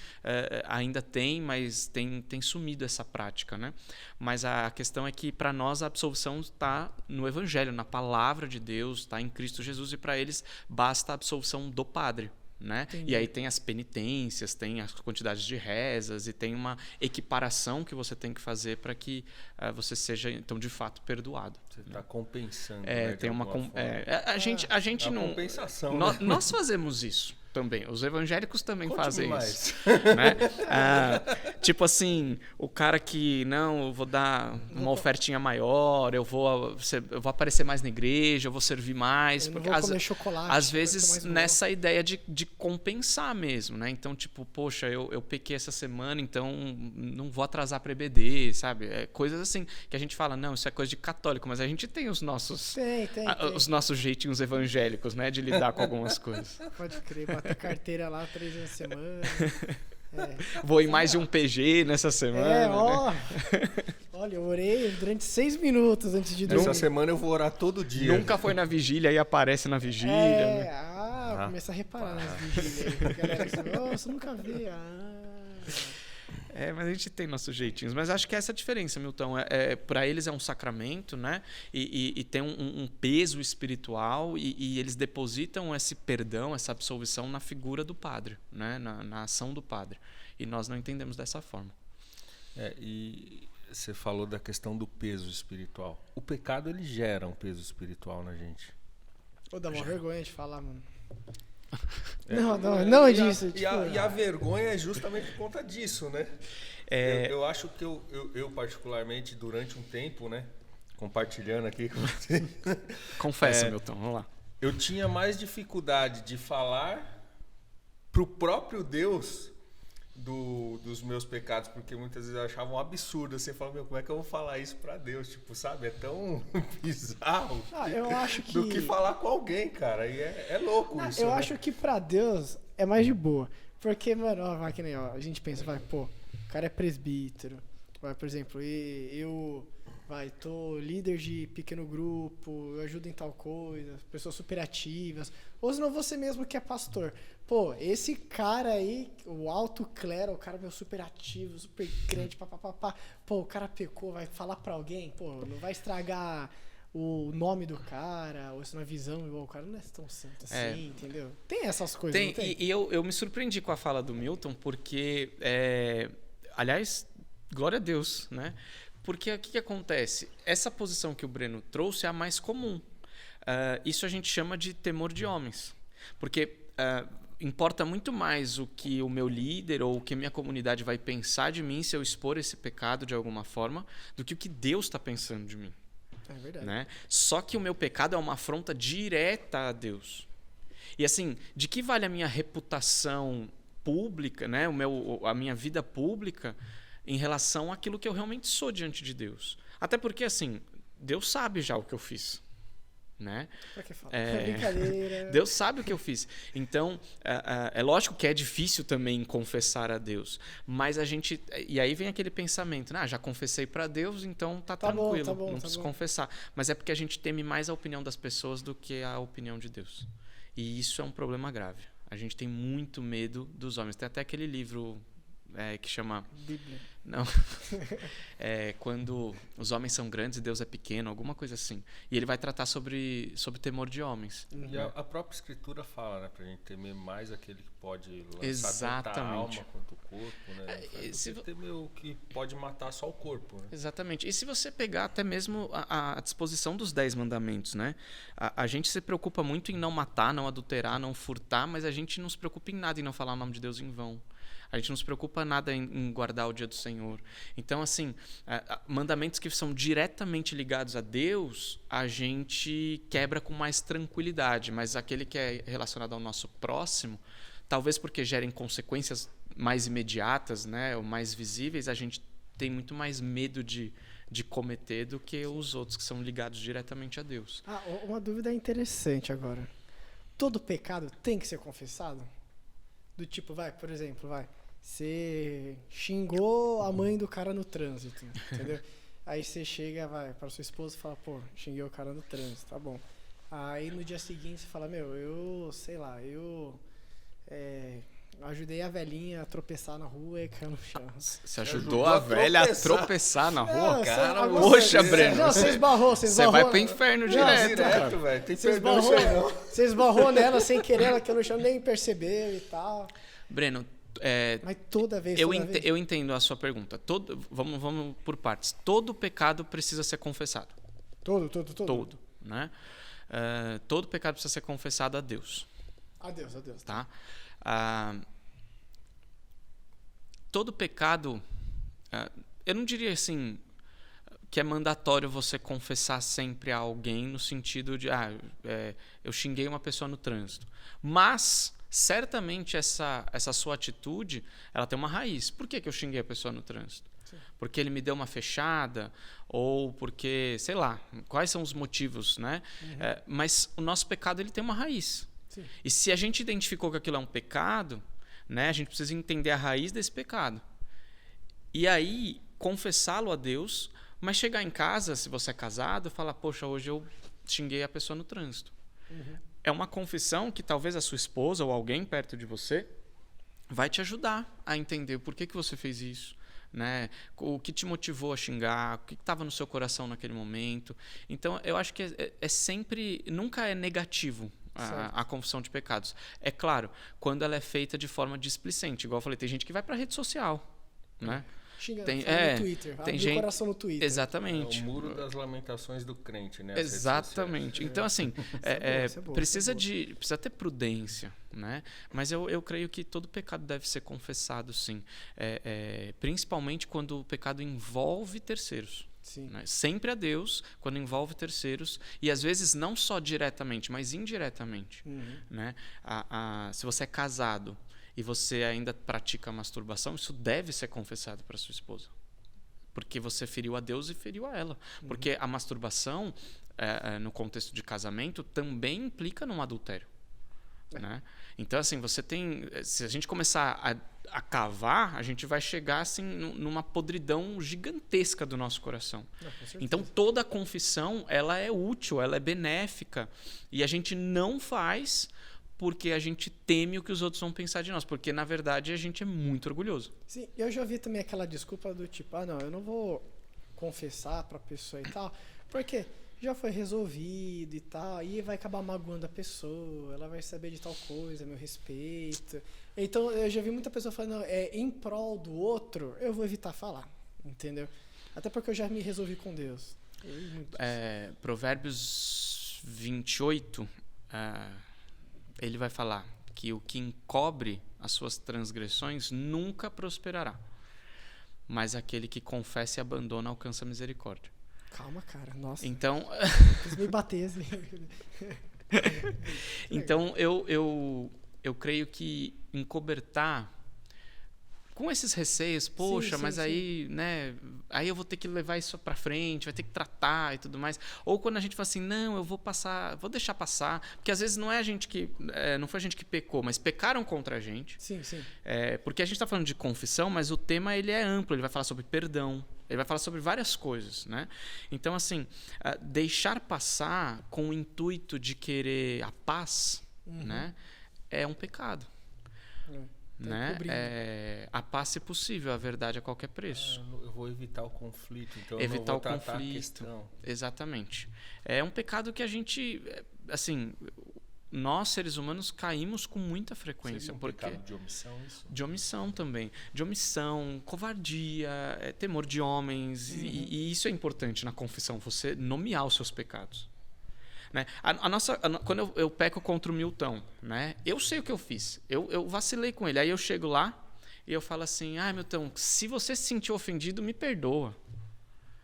ainda tem, mas tem sumido essa prática, né? Mas a questão é que para nós a absolvição está no Evangelho, na palavra de Deus, está em Cristo Jesus, e para eles basta a absolvição do Padre. né? Entendi. E aí tem as penitências, tem as quantidades de rezas e tem uma equiparação que você tem que fazer para que você seja, então, de fato, perdoado. Você está compensando. Tem uma a gente é uma não compensação. nós fazemos isso também. Os evangélicos também Conte-me fazem mais. isso, né? Tipo assim, o cara que não, eu vou dar uma ofertinha maior, eu vou aparecer mais na igreja, eu vou servir mais, Eu não porque vou comer chocolate, às vou vezes tomar mais nessa ideia de compensar mesmo, né? Então, tipo, poxa, eu pequei essa semana, então não vou atrasar para EBD, sabe? Coisas assim que a gente fala, não, isso é coisa de católico, mas a gente tem os nossos Tem. os nossos jeitinhos evangélicos, né, de lidar com algumas coisas. Pode crer, bater carteira lá 3 vezes na semana. Vou em mais de um PG nessa semana. Ó. Olha, eu orei durante 6 minutos antes de dormir. Essa semana eu vou orar todo dia. Nunca foi na vigília e aparece na vigília. Né? Começa a reparar nas vigílias aí. A galera assim, você nunca vê. Mas a gente tem nossos jeitinhos. Mas acho que essa é a diferença, Milton. Para eles é um sacramento, né? E tem um peso espiritual e eles depositam esse perdão, essa absolvição na figura do padre, né? Na ação do padre. E nós não entendemos dessa forma. E você falou da questão do peso espiritual. O pecado, ele gera um peso espiritual na gente. Pô, dá uma vergonha de falar, mano. Não é disso. E a vergonha é justamente por conta disso, né? Eu acho que eu particularmente, durante um tempo, né? Compartilhando aqui com você. Confessa, Milton, vamos lá. Eu tinha mais dificuldade de falar pro próprio Deus dos meus pecados, porque muitas vezes eu achava um absurdo, assim, falava, como é que eu vou falar isso pra Deus? Tipo, sabe, é tão bizarro eu acho que... do que falar com alguém, cara, e é louco isso, eu né? acho que pra Deus é mais de boa, porque, mano, a gente pensa, pô, o cara é presbítero, por exemplo, eu tô líder de pequeno grupo, eu ajudo em tal coisa, pessoas super ativas, ou senão você mesmo que é pastor. Pô, esse cara aí, o alto clero, o cara meu super ativo, super crente, papapá. Pô, o cara pecou, vai falar pra alguém, pô, não vai estragar o nome do cara, ou se não é visão, igual o cara não é tão santo assim, entendeu? Tem essas coisas, não tem? E eu me surpreendi com a fala do Milton, porque, aliás, glória a Deus, né? Porque o que acontece? Essa posição que o Breno trouxe é a mais comum. Isso a gente chama de temor de homens. Porque importa muito mais o que o meu líder ou o que a minha comunidade vai pensar de mim se eu expor esse pecado de alguma forma, do que o que Deus está pensando de mim. É verdade. Né? Só que o meu pecado é uma afronta direta a Deus. E assim, de que vale a minha reputação pública, né? A minha vida pública, em relação àquilo que eu realmente sou diante de Deus? Até porque, assim, Deus sabe já o que eu fiz. Né? Pra que falar? É brincadeira. Deus sabe o que eu fiz. Então, é lógico que é difícil também confessar a Deus. Mas a gente... E aí vem aquele pensamento, né? Já confessei para Deus, então tá tranquilo. Tá bom, não preciso confessar. Mas é porque a gente teme mais a opinião das pessoas do que a opinião de Deus. E isso é um problema grave. A gente tem muito medo dos homens. Tem até aquele livro que chama... Bíblia. Não. Quando os homens são grandes e Deus é pequeno, alguma coisa assim. E ele vai tratar sobre temor de homens. E a própria Escritura fala, né, pra gente temer mais aquele que pode lançar tanto a alma quanto o corpo, né? Se temer o que pode matar só o corpo, né? Exatamente. E se você pegar até mesmo a disposição dos 10 mandamentos, né? A gente se preocupa muito em não matar, não adulterar, não furtar, mas a gente não se preocupa em nada em não falar o nome de Deus em vão. A gente não se preocupa nada em guardar o dia do Senhor. Então, assim, mandamentos que são diretamente ligados a Deus, a gente quebra com mais tranquilidade. Mas aquele que é relacionado ao nosso próximo, talvez porque gerem consequências mais imediatas, né, ou mais visíveis, a gente tem muito mais medo de cometer do que os outros que são ligados diretamente a Deus. Uma dúvida interessante agora. Todo pecado tem que ser confessado? Do tipo, por exemplo, você xingou a mãe do cara no trânsito, entendeu? Aí você chega, para sua esposa e fala, pô, xinguei o cara no trânsito, tá bom. Aí no dia seguinte você fala, eu Ajudei a velhinha a tropeçar na rua e caiu no chão. Você ajudou a velha a tropeçar na rua? Não, cara, agora poxa, você- Breno. Não, você esbarrou. Você vai pro inferno direto, cara. velho. Tem Você perdão isso aí, não. você esbarrou nela sem querer, ela caiu no chão, nem percebeu e tal. Breno, Mas toda vez, eu, toda vez. eu entendo a sua pergunta. Vamos por partes. Todo pecado precisa ser confessado. Todo. Todo, né? Todo pecado precisa ser confessado a Deus. Adeus. Tá? Todo pecado, eu não diria assim que é mandatório você confessar sempre a alguém no sentido de eu xinguei uma pessoa no trânsito, mas certamente essa sua atitude ela tem uma raiz. Por que eu xinguei a pessoa no trânsito? Sim. Porque ele me deu uma fechada ou porque, sei lá, quais são os motivos, né? Mas o nosso pecado ele tem uma raiz. Sim. E se a gente identificou que aquilo é um pecado, né, a gente precisa entender a raiz desse pecado. E aí, confessá-lo a Deus, mas chegar em casa, se você é casado, falar, poxa, hoje eu xinguei a pessoa no trânsito. É uma confissão que talvez a sua esposa ou alguém perto de você vai te ajudar a entender por que você fez isso. Né? O que te motivou a xingar, o que estava no seu coração naquele momento. Então, eu acho que é sempre, nunca é negativo a confissão de pecados. É claro, quando ela é feita de forma displicente. Igual eu falei, tem gente que vai para a rede social, né? Xinga, Tem- no Twitter. tem Abre gente- o coração no Twitter. Exatamente. É o muro das lamentações do crente, né? As redes Exatamente. Então, assim, isso é boa, precisa isso é precisa ter prudência, né? Mas eu creio que todo pecado deve ser confessado, sim. Principalmente quando o pecado envolve terceiros. Sim. Né? Sempre a Deus, quando envolve terceiros, e às vezes não só diretamente, mas indiretamente. Né? Se você é casado e você ainda pratica masturbação, isso deve ser confessado para sua esposa. Porque você feriu a Deus e feriu a ela. Porque a masturbação, no contexto de casamento, também implica num adultério. Né? Então, assim, você tem... Se a gente começar a cavar, a gente vai chegar assim, numa podridão gigantesca do nosso coração. Não, com certeza. Então, toda a confissão, ela é útil, ela é benéfica. E a gente não faz porque a gente teme o que os outros vão pensar de nós. Porque, na verdade, a gente é muito orgulhoso. Sim, eu já vi também aquela desculpa do tipo, não, eu não vou confessar pra pessoa e tal, porque já foi resolvido e tal, e vai acabar magoando a pessoa, ela vai saber de tal coisa, meu respeito. Então, eu já vi muita pessoa falando, em prol do outro, eu vou evitar falar, entendeu? Até porque eu já me resolvi com Deus. Provérbios 28, ele vai falar que o que encobre as suas transgressões nunca prosperará, mas aquele que confessa e abandona alcança misericórdia. Calma, cara, nossa, Então, quis me bater assim. então eu creio que encobertar com esses receios, poxa, Sim, mas sim. aí, né, aí eu vou ter que levar isso para frente, vai ter que tratar e tudo mais. Ou quando a gente fala assim, não, eu vou deixar passar, porque às vezes não é a gente que, não foi a gente que pecou, mas pecaram contra a gente. Sim. Porque a gente está falando de confissão, mas o tema ele é amplo, ele vai falar sobre perdão, ele vai falar sobre várias coisas, né? Então, assim, deixar passar com o intuito de querer a paz, né, é um pecado. Né? A paz, se possível, a verdade a qualquer preço. Eu vou evitar o conflito, então Evitar eu não vou o tratar conflito. a questão. Exatamente. É um pecado que a gente, assim, nós seres humanos caímos com muita frequência. Seria um porque pecado de omissão isso? de omissão também. De omissão, covardia, temor de homens. E isso é importante na confissão, você nomear os seus pecados. Né? Quando eu peco contra o Milton, né? Eu sei o que eu fiz. Eu vacilei com ele. Aí eu chego lá e eu falo assim, Milton, se você se sentiu ofendido, me perdoa.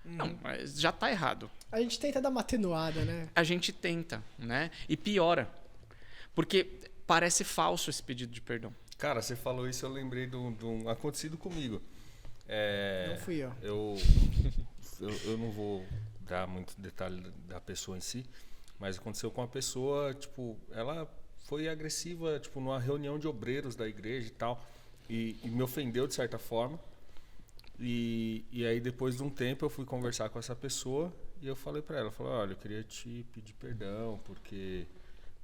Não, mas já está errado. A gente tenta dar uma atenuada, né? A gente tenta, né? E piora. Porque parece falso esse pedido de perdão. Cara, você falou isso, eu lembrei de um acontecido comigo. Não fui eu. Eu não vou dar muito detalhe da pessoa em si, mas aconteceu com uma pessoa, tipo, ela foi agressiva, tipo, numa reunião de obreiros da igreja e tal, e me ofendeu de certa forma. E aí depois de um tempo eu fui conversar com essa pessoa e eu falei pra ela, olha, eu queria te pedir perdão porque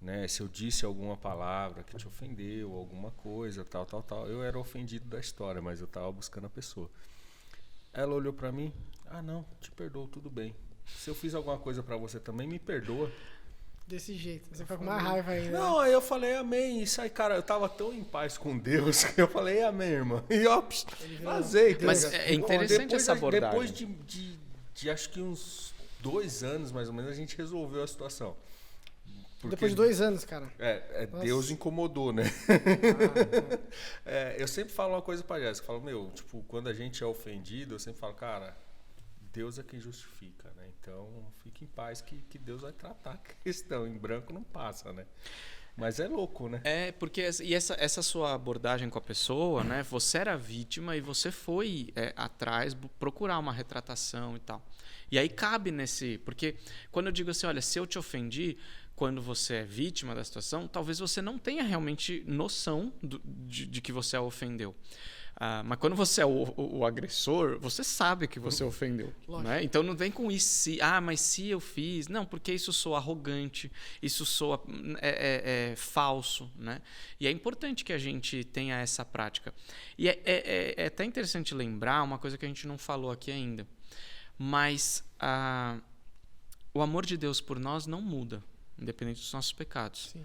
né? Se eu disse alguma palavra que te ofendeu, alguma coisa, tal. Eu era ofendido da história, mas eu estava buscando a pessoa. Ela olhou para mim, não, te perdoo, tudo bem. Se eu fiz alguma coisa para você também, me perdoa. Desse jeito, você fica com mais raiva ainda. Não, aí eu falei amém. Isso aí, cara, eu tava tão em paz com Deus que eu falei amém, irmão. E ó, vazei. Mas é interessante essa abordagem. Depois de acho que uns 2 anos, mais ou menos, a gente resolveu a situação. Porque depois de 2 anos, cara. Deus incomodou, né? Eu sempre falo uma coisa pra Jéssica. Eu falo, tipo, quando a gente é ofendido, eu sempre falo, cara, Deus é quem justifica, né? Então, fique em paz que Deus vai tratar a questão. Em branco não passa, né? Mas é louco, né? Porque essa sua abordagem com a pessoa, né? Você era vítima e você foi atrás procurar uma retratação e tal. E aí cabe nesse... Porque quando eu digo assim, olha, se eu te ofendi, quando você é vítima da situação, talvez você não tenha realmente noção de que você a ofendeu. Mas quando você é o agressor, você sabe que você ofendeu. Né? Então não vem com isso, mas se eu fiz... Não, porque isso soa arrogante, isso soa falso. Né? E é importante que a gente tenha essa prática. E é até interessante lembrar uma coisa que a gente não falou aqui ainda. Mas o amor de Deus por nós não muda, independente dos nossos pecados. Sim.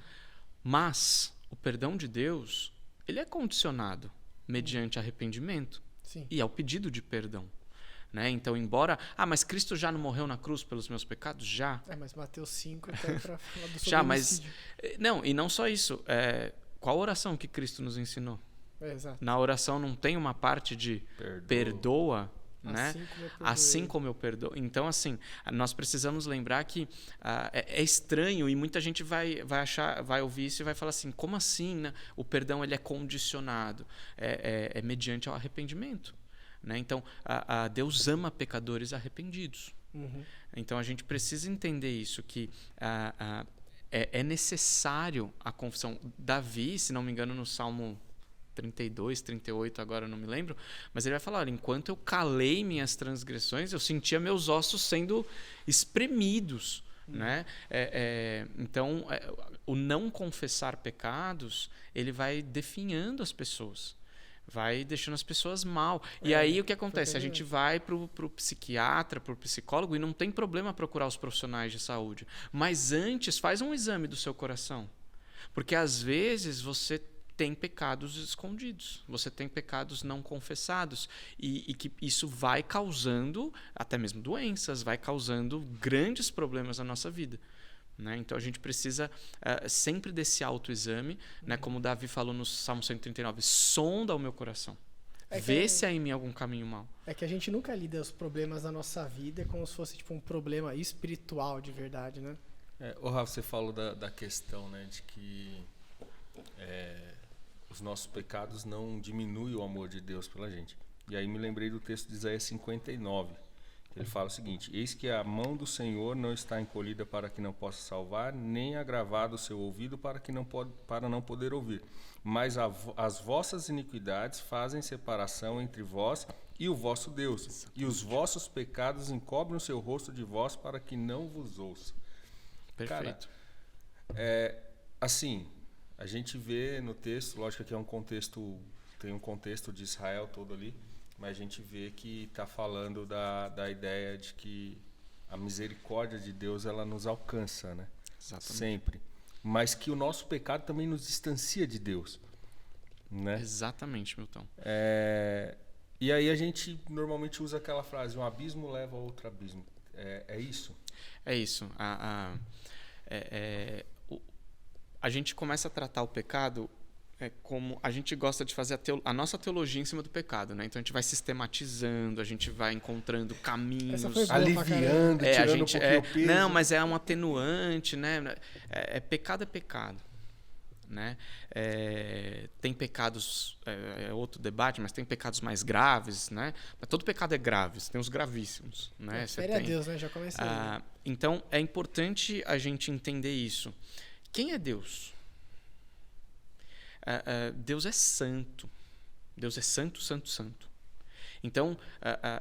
Mas o perdão de Deus, ele é condicionado mediante arrependimento. Sim. E ao pedido de perdão. Né? Então, embora... mas Cristo já não morreu na cruz pelos meus pecados? Já. Mas Mateus 5 até para falar do já, mas... Não, e não só isso. Qual oração que Cristo nos ensinou? Exato. Na oração não tem uma parte de perdoa, né? Assim como eu perdoo. Então, assim, nós precisamos lembrar que é estranho e muita gente vai ouvir isso e vai falar assim, como assim, né? O perdão ele é condicionado, é mediante ao arrependimento. Né? Então, Deus ama pecadores arrependidos. Uhum. Então, a gente precisa entender isso, que é necessário a confissão. Davi, se não me engano, no Salmo 32, 38, agora eu não me lembro, mas ele vai falar, olha, enquanto eu calei minhas transgressões, eu sentia meus ossos sendo espremidos. Né? Então, o não confessar pecados, ele vai definhando as pessoas. Vai deixando as pessoas mal. E aí o que acontece? A gente vai pro psiquiatra, pro psicólogo, e não tem problema procurar os profissionais de saúde. Mas antes, faz um exame do seu coração. Porque às vezes você tem pecados escondidos, você tem pecados não confessados, e que isso vai causando até mesmo doenças, vai causando grandes problemas na nossa vida. Né? Então a gente precisa sempre desse autoexame, né? Como Davi falou no Salmo 139, sonda o meu coração, vê se há em mim algum caminho mau. É que a gente nunca lida os problemas da nossa vida como se fosse tipo um problema espiritual de verdade, né? Rafa, você falou da questão, né, de que os nossos pecados não diminuem o amor de Deus pela gente. E aí me lembrei do texto de Isaías 59, que ele fala o seguinte: eis que a mão do Senhor não está encolhida para que não possa salvar, nem agravado o seu ouvido para não poder ouvir. Mas as vossas iniquidades fazem separação entre vós e o vosso Deus, e os vossos pecados encobrem o seu rosto de vós para que não vos ouça. Perfeito. Cara, assim... A gente vê no texto, lógico que tem um contexto de Israel todo ali, mas a gente vê que está falando da ideia de que a misericórdia de Deus ela nos alcança, né? Exatamente. Sempre. Mas que o nosso pecado também nos distancia de Deus, né? Exatamente, Milton. E aí a gente normalmente usa aquela frase, um abismo leva a outro abismo. É isso? É isso. A gente começa a tratar o pecado como a gente gosta de fazer a nossa teologia em cima do pecado, né? Então a gente vai sistematizando, a gente vai encontrando caminhos, aliviando, tirando um pouquinho o peso. Não, mas é um atenuante, né? Pecado é pecado, né? Tem pecados, outro debate, mas tem pecados mais graves, né? Mas todo pecado é grave, tem os gravíssimos, né? A Deus, né? Já comecei. Então é importante a gente entender isso. Quem é Deus? Deus é santo. Deus é santo, santo, santo. Então,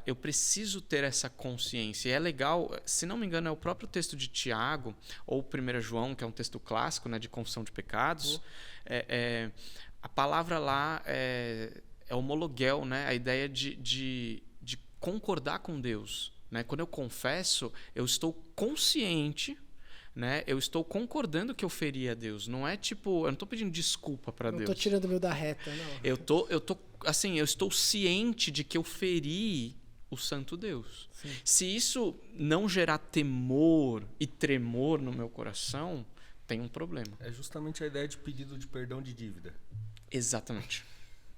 eu preciso ter essa consciência. E é legal, se não me engano, é o próprio texto de Tiago, ou 1 João, que é um texto clássico, né, de confissão de pecados. A palavra lá é homologuel, né, a ideia de concordar com Deus. Né? Quando eu confesso, eu estou consciente, né? Eu estou concordando que eu feri a Deus. Não é tipo, eu não estou pedindo desculpa para Deus. Não estou tirando o meu da reta, não. Eu estou ciente de que eu feri o santo Deus. Sim. Se isso não gerar temor e tremor no meu coração, tem um problema. É justamente a ideia de pedido de perdão de dívida. Exatamente.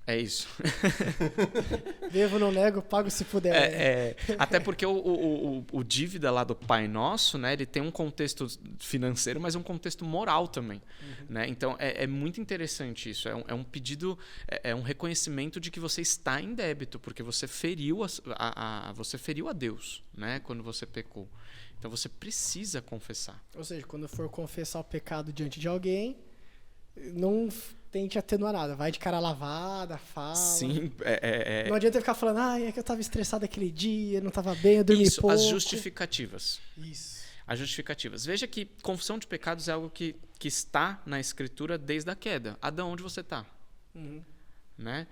É isso. Devo, não nego, pago se puder. Até porque o dívida lá do Pai Nosso, né, ele tem um contexto financeiro, mas um contexto moral também. Né? Então, é muito interessante isso. É um pedido, é um reconhecimento de que você está em débito, porque você feriu você feriu a Deus, né, quando você pecou. Então, você precisa confessar. Ou seja, quando for confessar o pecado diante de alguém, não tente atenuar nada. Vai de cara lavada, fala. Sim. Não adianta ficar falando, é que eu estava estressado aquele dia, não estava bem, eu dormi pouco. As justificativas. Isso. As justificativas. Veja que confissão de pecados é algo que está na Escritura desde a queda. Adão, onde você está? Né?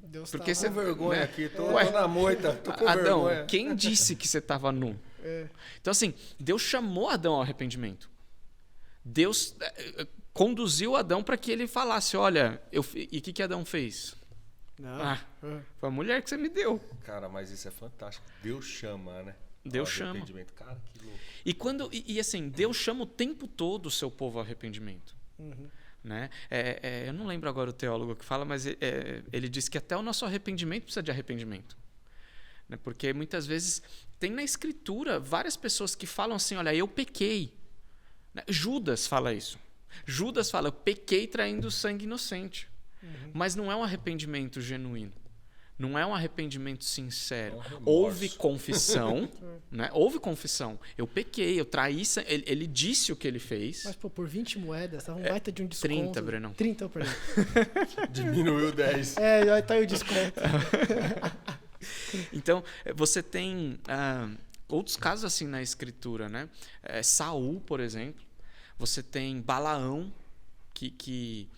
Deus porque tá você vergonha, né? aqui, tô na moita, tô com Adão, vergonha. quem disse que você estava nu? Então, assim, Deus chamou Adão ao arrependimento. Deus conduziu Adão para que ele falasse, olha, e o que Adão fez? Foi a mulher que você me deu. Cara, mas isso é fantástico. Deus chama, né? Deus chama. Cara, que louco. E assim, Deus chama o tempo todo o seu povo ao arrependimento. Né? Eu não lembro agora o teólogo que fala, mas ele diz que até o nosso arrependimento precisa de arrependimento. Né? Porque muitas vezes tem na Escritura várias pessoas que falam assim, olha, eu pequei. Né? Judas fala isso. Judas fala, eu pequei traindo sangue inocente. Mas não é um arrependimento genuíno. Não é um arrependimento sincero. Houve confissão. Né? Houve confissão. Eu pequei, eu traí. Ele disse o que ele fez. Mas, por 20 moedas, tava um baita de um desconto. 30, Brenão. 30, por exemplo. Diminuiu 10. Já tá aí o desconto. Então, você tem outros casos assim na Escritura. Né? Saul, por exemplo. Você tem Balaão, que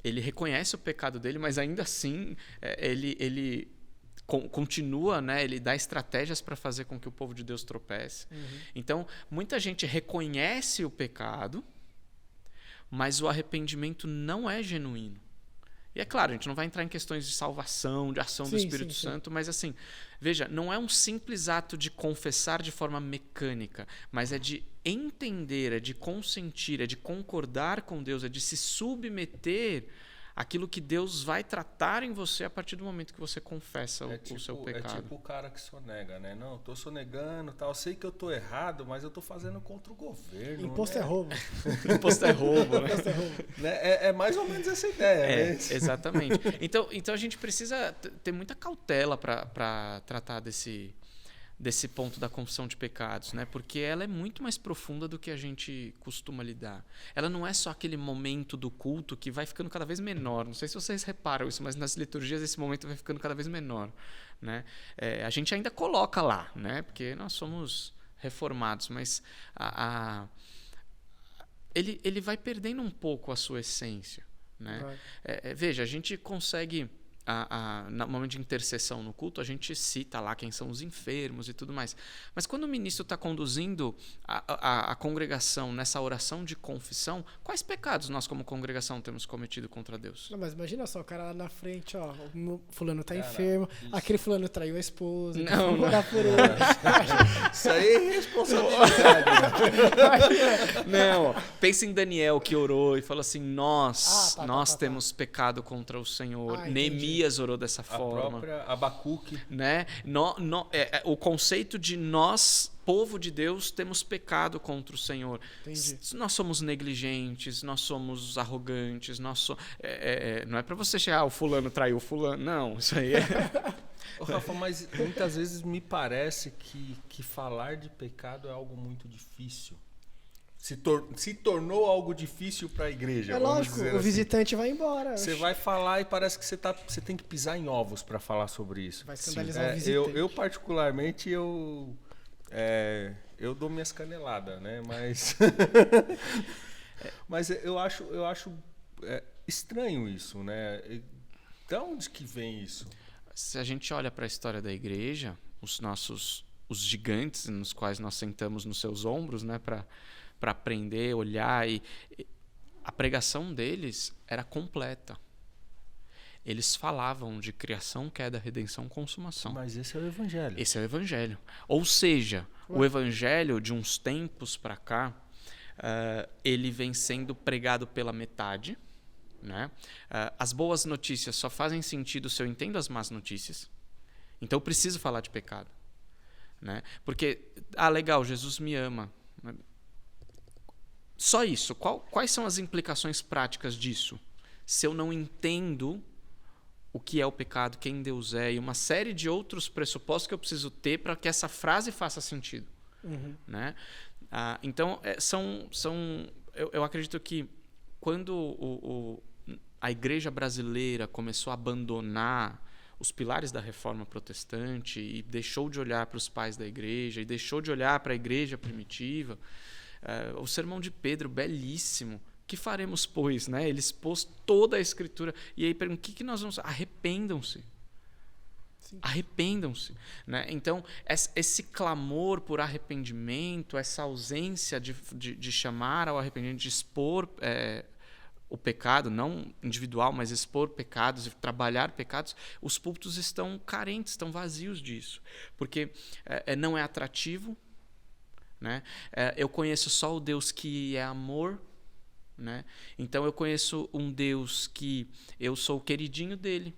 ele reconhece o pecado dele, mas ainda assim ele continua, né? Ele dá estratégias para fazer com que o povo de Deus tropece. Então, muita gente reconhece o pecado, mas o arrependimento não é genuíno. E é claro, a gente não vai entrar em questões de salvação, de ação do Espírito Santo, mas assim, veja, não é um simples ato de confessar de forma mecânica, mas é de entender, é de consentir, é de concordar com Deus, é de se submeter àquilo que Deus vai tratar em você a partir do momento que você confessa o seu pecado. É tipo o cara que sonega, né? Não, tô sonegando, tal. Sei que eu tô errado, mas eu tô fazendo contra o governo. Imposto né? é roubo. Imposto é roubo, né? Imposto é roubo. É mais ou menos essa ideia, né? Exatamente. Então a gente precisa ter muita cautela para tratar desse ponto da confissão de pecados, né? Porque ela é muito mais profunda do que a gente costuma lidar. Ela não é só aquele momento do culto que vai ficando cada vez menor. Não sei se vocês reparam isso, mas nas liturgias esse momento vai ficando cada vez menor, né? A gente ainda coloca lá, né? Porque nós somos reformados, mas ele vai perdendo um pouco a sua essência, né? Veja, a gente consegue... no momento de intercessão no culto, a gente cita lá quem são os enfermos e tudo mais. Mas quando o ministro está conduzindo a congregação nessa oração de confissão, quais pecados nós como congregação temos cometido contra Deus? Não, mas imagina só, o cara lá na frente, ó, o fulano tá enfermo, aquele fulano traiu a esposa, não. Orar por ele. Isso aí é irresponsabilidade. Não, pensa em Daniel que orou e falou assim, nós temos tá. pecado contra o Senhor. Neemias orou dessa forma. A própria Abacuque. Né? O conceito de nós, povo de Deus, temos pecado contra o Senhor. Nós somos negligentes, nós somos arrogantes, não é para você chegar, o fulano traiu o fulano. Não, isso aí é... Rafa, mas muitas vezes me parece que falar de pecado é algo muito difícil. se tornou algo difícil para a igreja. É vamos lógico, dizer o assim. visitante vai embora. Você vai falar e parece que você tem que pisar em ovos para falar sobre isso. Vai escandalizar o visitante. Eu particularmente, eu dou minhas caneladas, né? Mas, mas eu acho estranho isso, né? De onde que vem isso? Se a gente olha para a história da igreja, os gigantes nos quais nós sentamos nos seus ombros, né, para aprender, olhar, e a pregação deles era completa. Eles falavam de criação, queda, redenção, consumação. Mas esse é o evangelho. Esse é o evangelho. Ou seja, o evangelho de uns tempos para cá, ele vem sendo pregado pela metade, né? As boas notícias só fazem sentido se eu entendo as más notícias. Então eu preciso falar de pecado, né? Porque, legal, Jesus me ama. Só isso. Quais são as implicações práticas disso? Se eu não entendo o que é o pecado, quem Deus é, e uma série de outros pressupostos que eu preciso ter para que essa frase faça sentido. Uhum. Né? Então, eu acredito que quando a igreja brasileira começou a abandonar os pilares da reforma protestante e deixou de olhar para os pais da igreja e deixou de olhar para a igreja primitiva, o sermão de Pedro, belíssimo, que faremos, pois? Né? Ele expôs toda a escritura e aí pergunta, o que nós vamos... Arrependam-se. Sim. Arrependam-se. Né? Então, esse clamor por arrependimento, essa ausência de chamar ao arrependimento, de expor o pecado, não individual, mas expor pecados e trabalhar pecados, os púlpitos estão carentes, estão vazios disso. Porque não é atrativo, né? Eu conheço só o Deus que é amor, né? Então eu conheço um Deus que eu sou o queridinho dele,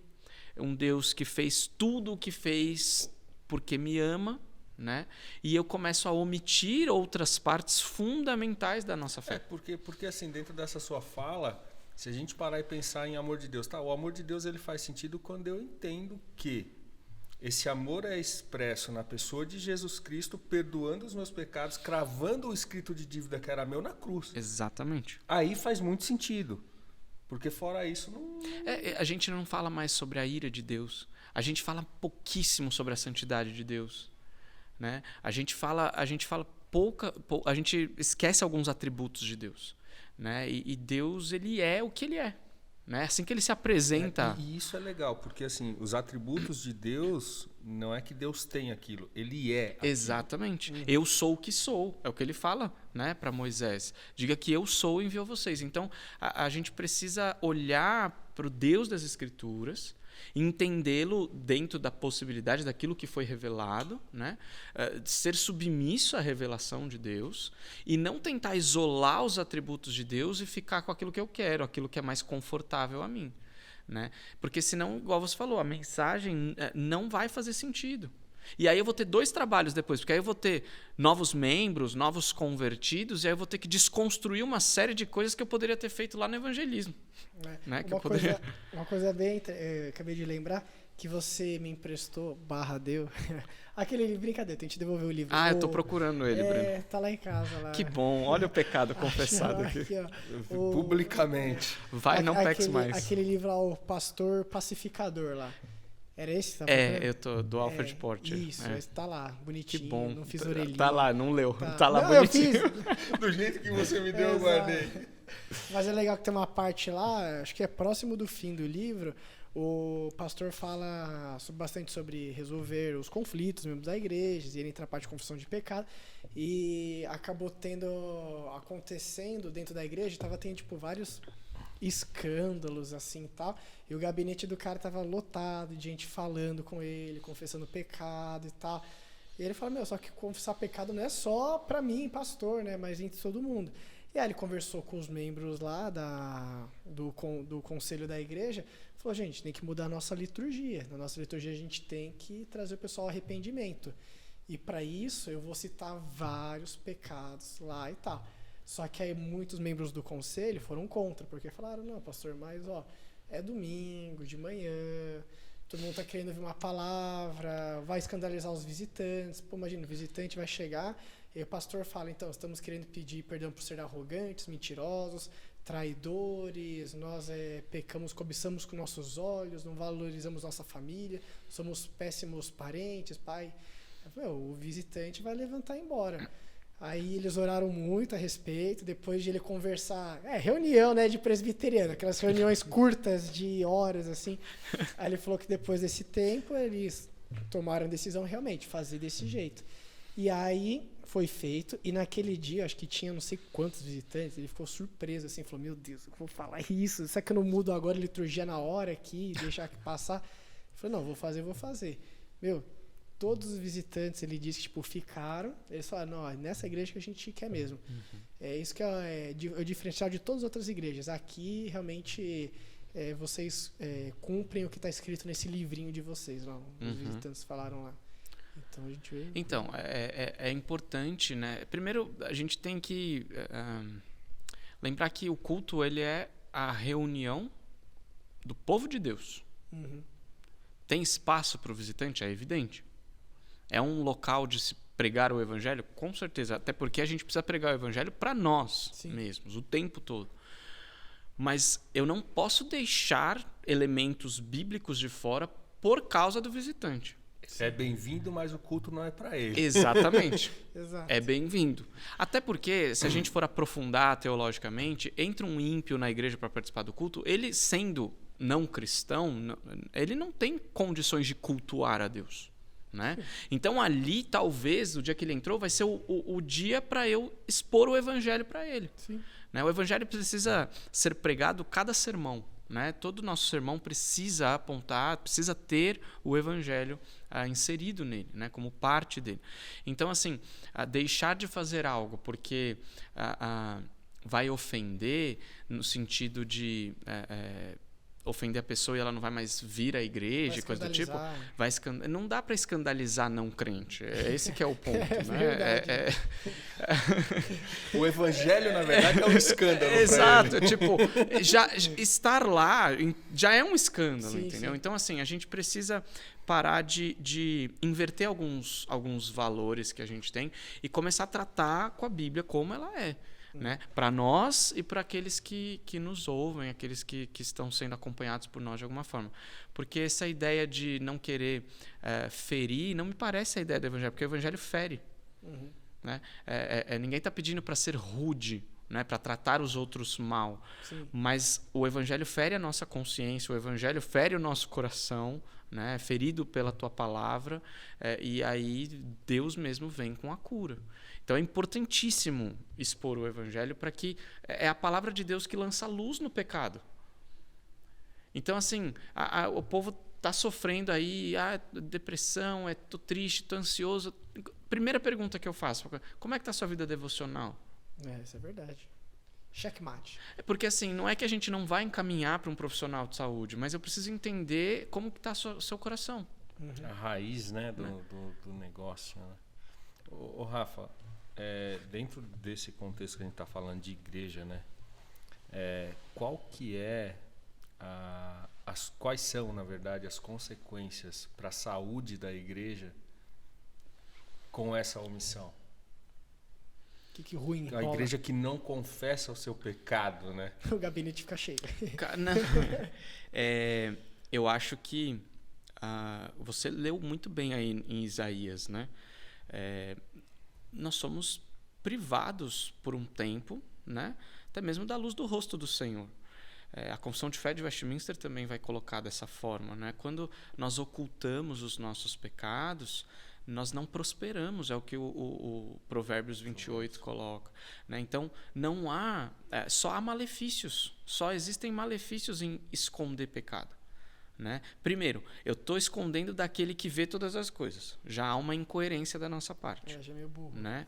um Deus que fez tudo o que fez porque me ama, né? E eu começo a omitir outras partes fundamentais da nossa fé. Porque assim, dentro dessa sua fala, se a gente parar e pensar em amor de Deus, o amor de Deus ele faz sentido quando eu entendo que esse amor é expresso na pessoa de Jesus Cristo, perdoando os meus pecados, cravando o escrito de dívida que era meu na cruz. Exatamente. Aí faz muito sentido. Porque fora isso, não... A gente não fala mais sobre a ira de Deus. A gente fala pouquíssimo sobre a santidade de Deus. Né? A gente esquece alguns atributos de Deus. Né? E Deus, ele é o que ele é. Né? Assim que ele se apresenta. E isso é legal, porque assim, os atributos de Deus não é que Deus tem aquilo, ele é aquilo. Exatamente. Eu sou o que sou, é o que ele fala, né, para Moisés. Diga que eu sou e enviou vocês. Então, a gente precisa olhar para o Deus das Escrituras, entendê-lo dentro da possibilidade daquilo que foi revelado, né? Ser submisso à revelação de Deus e não tentar isolar os atributos de Deus e ficar com aquilo que eu quero, aquilo que é mais confortável a mim. Né? Porque senão, igual você falou, a mensagem não vai fazer sentido. E aí eu vou ter 2 trabalhos depois, porque aí eu vou ter novos membros, novos convertidos, e aí eu vou ter que desconstruir uma série de coisas que eu poderia ter feito lá no evangelismo. Né? Uma coisa bem, acabei de lembrar, que você me emprestou, deu, aquele livro, brincadeira, tem que te devolver o livro. Eu tô procurando ele, Breno. Tá lá em casa. Lá. Que bom, olha o pecado confessado aqui. Publicamente. Vai, não peques mais. Aquele livro lá, O Pastor Pacificador lá. Era esse? Tá eu tô do Alfred Porter. Isso, esse tá lá, bonitinho. Que bom. Não fiz orelhinha. Tá lá, não leu. Tá lá bonitinho. Eu fiz. Do jeito que você me deu, eu guardei. Mas é legal que tem uma parte lá, acho que é próximo do fim do livro, o pastor fala bastante sobre resolver os conflitos membros da igreja, e ele entra na parte de confissão de pecado, e acabou acontecendo dentro da igreja, estava tendo tipo vários escândalos assim e tal, e o gabinete do cara tava lotado de gente falando com ele, confessando pecado e tal. E ele fala, só que confessar pecado não é só pra mim, pastor, né, mas entre todo mundo. E aí ele conversou com os membros lá do conselho da igreja, falou, gente, tem que mudar a nossa liturgia. Na nossa liturgia a gente tem que trazer o pessoal ao arrependimento. E para isso eu vou citar vários pecados lá e tal. Só que aí muitos membros do conselho foram contra, porque falaram, não, pastor, mas é domingo, de manhã, todo mundo tá querendo ouvir uma palavra, vai escandalizar os visitantes. Pô, imagina, o visitante vai chegar e o pastor fala, então, estamos querendo pedir perdão por ser arrogantes, mentirosos, traidores, nós pecamos, cobiçamos com nossos olhos, não valorizamos nossa família, somos péssimos parentes, pai. O visitante vai levantar e ir embora. Aí eles oraram muito a respeito, depois de ele conversar, reunião, né, de presbiteriano, aquelas reuniões curtas de horas, assim. Aí ele falou que depois desse tempo eles tomaram a decisão realmente, fazer desse jeito. E aí foi feito, e naquele dia, acho que tinha não sei quantos visitantes, ele ficou surpreso, assim, falou, meu Deus, eu vou falar isso, será que eu não mudo agora a liturgia na hora aqui, deixar passar? Eu falei, não, vou fazer. Meu, todos os visitantes, ele disse que, tipo, ficaram, eles falaram, não, é nessa igreja que a gente quer mesmo. Uhum. É isso que é o diferencial de todas as outras igrejas. Aqui, realmente, vocês cumprem o que está escrito nesse livrinho de vocês, lá, os visitantes falaram lá. Então, a gente vê... Então, é importante, né? Primeiro, a gente tem que lembrar que o culto, ele é a reunião do povo de Deus. Uhum. Tem espaço para o visitante? É evidente. É um local de se pregar o evangelho? Com certeza. Até porque a gente precisa pregar o evangelho para nós mesmos, o tempo todo. Mas eu não posso deixar elementos bíblicos de fora por causa do visitante. É bem-vindo, mas o culto não é para ele. Exatamente. Exato. É bem-vindo. Até porque, se a gente for aprofundar teologicamente, entra um ímpio na igreja para participar do culto, ele sendo não cristão, ele não tem condições de cultuar a Deus. Né? Então ali, talvez, o dia que ele entrou, vai ser o dia para eu expor o evangelho para ele. Né? O evangelho precisa ser pregado cada sermão. Né? Todo nosso sermão precisa apontar, precisa ter o evangelho inserido nele, né? Como parte dele. Então, assim, deixar de fazer algo porque vai ofender, no sentido de ofender a pessoa e ela não vai mais vir à igreja, coisa do tipo, não dá para escandalizar não crente. É esse que é o ponto. Né? O evangelho, na verdade, é um escândalo. Exato. Tipo, já estar lá já é um escândalo, entendeu? Sim. Então, assim, a gente precisa parar de inverter alguns valores que a gente tem e começar a tratar com a Bíblia como ela é. Né? Para nós e para aqueles que nos ouvem, aqueles que estão sendo acompanhados por nós de alguma forma. Porque essa ideia de não querer ferir, não me parece a ideia do evangelho, porque o evangelho fere. Uhum. Né? Ninguém está pedindo para ser rude, né? Para tratar os outros mal. Sim. Mas o evangelho fere a nossa consciência, o evangelho fere o nosso coração, né? Ferido pela tua palavra, e aí Deus mesmo vem com a cura. Então é importantíssimo expor o evangelho para que é a palavra de Deus que lança luz no pecado. Então, assim, o povo está sofrendo aí, depressão, tô triste, tô ansioso. Primeira pergunta que eu faço, como é que está a sua vida devocional? Isso é verdade. Checkmate. Porque, assim, não é que a gente não vai encaminhar para um profissional de saúde, mas eu preciso entender como que está o seu coração. Uhum. A raiz, né, do negócio. Né? Ô, Rafa, dentro desse contexto que a gente está falando de igreja, né, qual que quais são, na verdade, as consequências para a saúde da igreja com essa omissão? Que ruim. A igreja que não confessa o seu pecado, né? O gabinete fica cheio. Não. Eu acho que você leu muito bem aí em Isaías, né? Nós somos privados por um tempo, né? Até mesmo da luz do rosto do Senhor. A Confissão de Fé de Westminster também vai colocar dessa forma, né? Quando nós ocultamos os nossos pecados, nós não prosperamos, é o que o Provérbios 28 coloca. Né? Então, não há... só há malefícios. Só existem malefícios em esconder pecado. Né? Primeiro, eu estou escondendo daquele que vê todas as coisas. Já há uma incoerência da nossa parte. Já é meio burro. Né?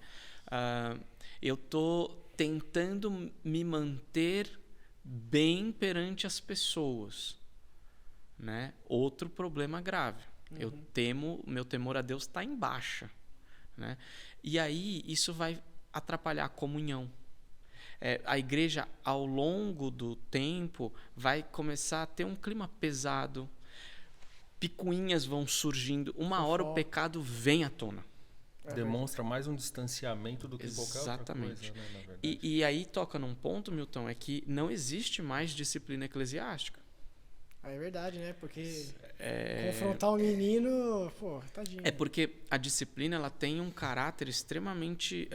Eu estou tentando me manter bem perante as pessoas. Né? Outro problema grave. Meu temor a Deus está em baixa. Né? E aí isso vai atrapalhar a comunhão. A igreja, ao longo do tempo, vai começar a ter um clima pesado. picuinhas vão surgindo. Uma hora o pecado vem à tona. Demonstra mais um distanciamento do que qualquer outra coisa, né, na verdade. E aí toca num ponto, Milton, é que não existe mais disciplina eclesiástica. É verdade, né? Porque confrontar um menino, pô, tadinho. É porque a disciplina ela tem um caráter extremamente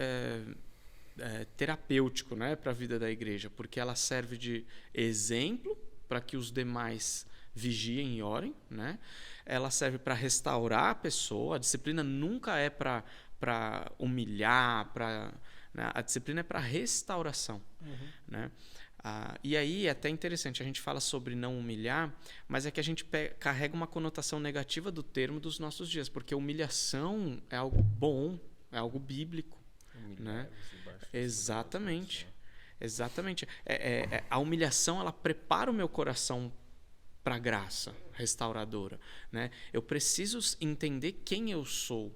terapêutico, né, para a vida da igreja, porque ela serve de exemplo para que os demais vigiem e orem, né? Ela serve para restaurar a pessoa. A disciplina nunca é para humilhar, né? A disciplina é para restauração, né? E aí é até interessante, a gente fala sobre não humilhar, mas é que a gente carrega uma conotação negativa do termo dos nossos dias, porque humilhação é algo bom, é algo bíblico, né? Exatamente. Exatamente. A humilhação, ela prepara o meu coração para a graça restauradora, né? Eu preciso entender quem eu sou,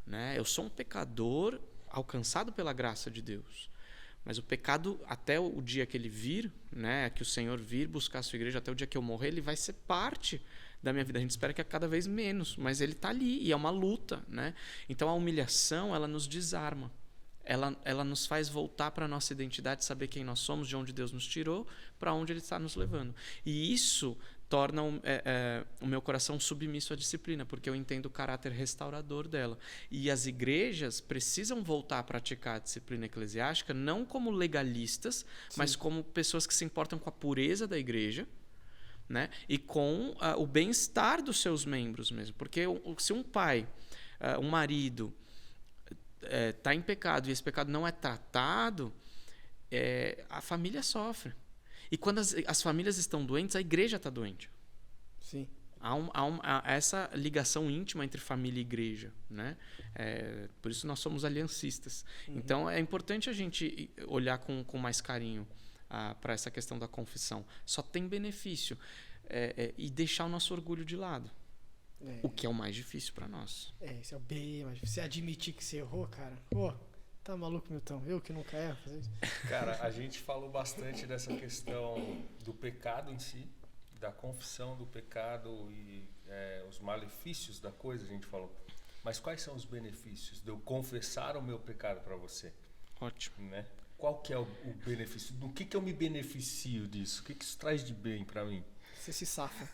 né? Eu sou um pecador alcançado pela graça de Deus. Mas o pecado, até o dia que ele vir, né, que o Senhor vir buscar a sua igreja, até o dia que eu morrer, ele vai ser parte da minha vida. A gente espera que é cada vez menos, mas ele está ali e é uma luta, né? Então a humilhação, ela nos desarma. Ela nos faz voltar para a nossa identidade, saber quem nós somos, de onde Deus nos tirou, para onde Ele está nos levando. E isso torna o meu coração submisso à disciplina, porque eu entendo o caráter restaurador dela. E as igrejas precisam voltar a praticar a disciplina eclesiástica não como legalistas, mas como pessoas que se importam com a pureza da igreja, né? E com o bem-estar dos seus membros mesmo. Porque se um pai, um marido, está em pecado e esse pecado não é tratado, a família sofre. E quando as famílias estão doentes, a igreja está doente. Sim. Há essa ligação íntima entre família e igreja, né? Por isso nós somos aliancistas. Então é importante a gente olhar com mais carinho para essa questão da confissão. Só tem benefício. E deixar o nosso orgulho de lado. O que é o mais difícil para nós. Isso é o bem mais difícil. Você admitir que você errou, cara. Pô, tá maluco, Milton? Eu que nunca erro fazer isso. Cara, a gente falou bastante dessa questão do pecado em si, da confissão do pecado e os malefícios da coisa, a gente falou. Mas quais são os benefícios de eu confessar o meu pecado para você? Ótimo. Né? Qual que é o benefício? Do que eu me beneficio disso? O que isso traz de bem para mim? Você se safa.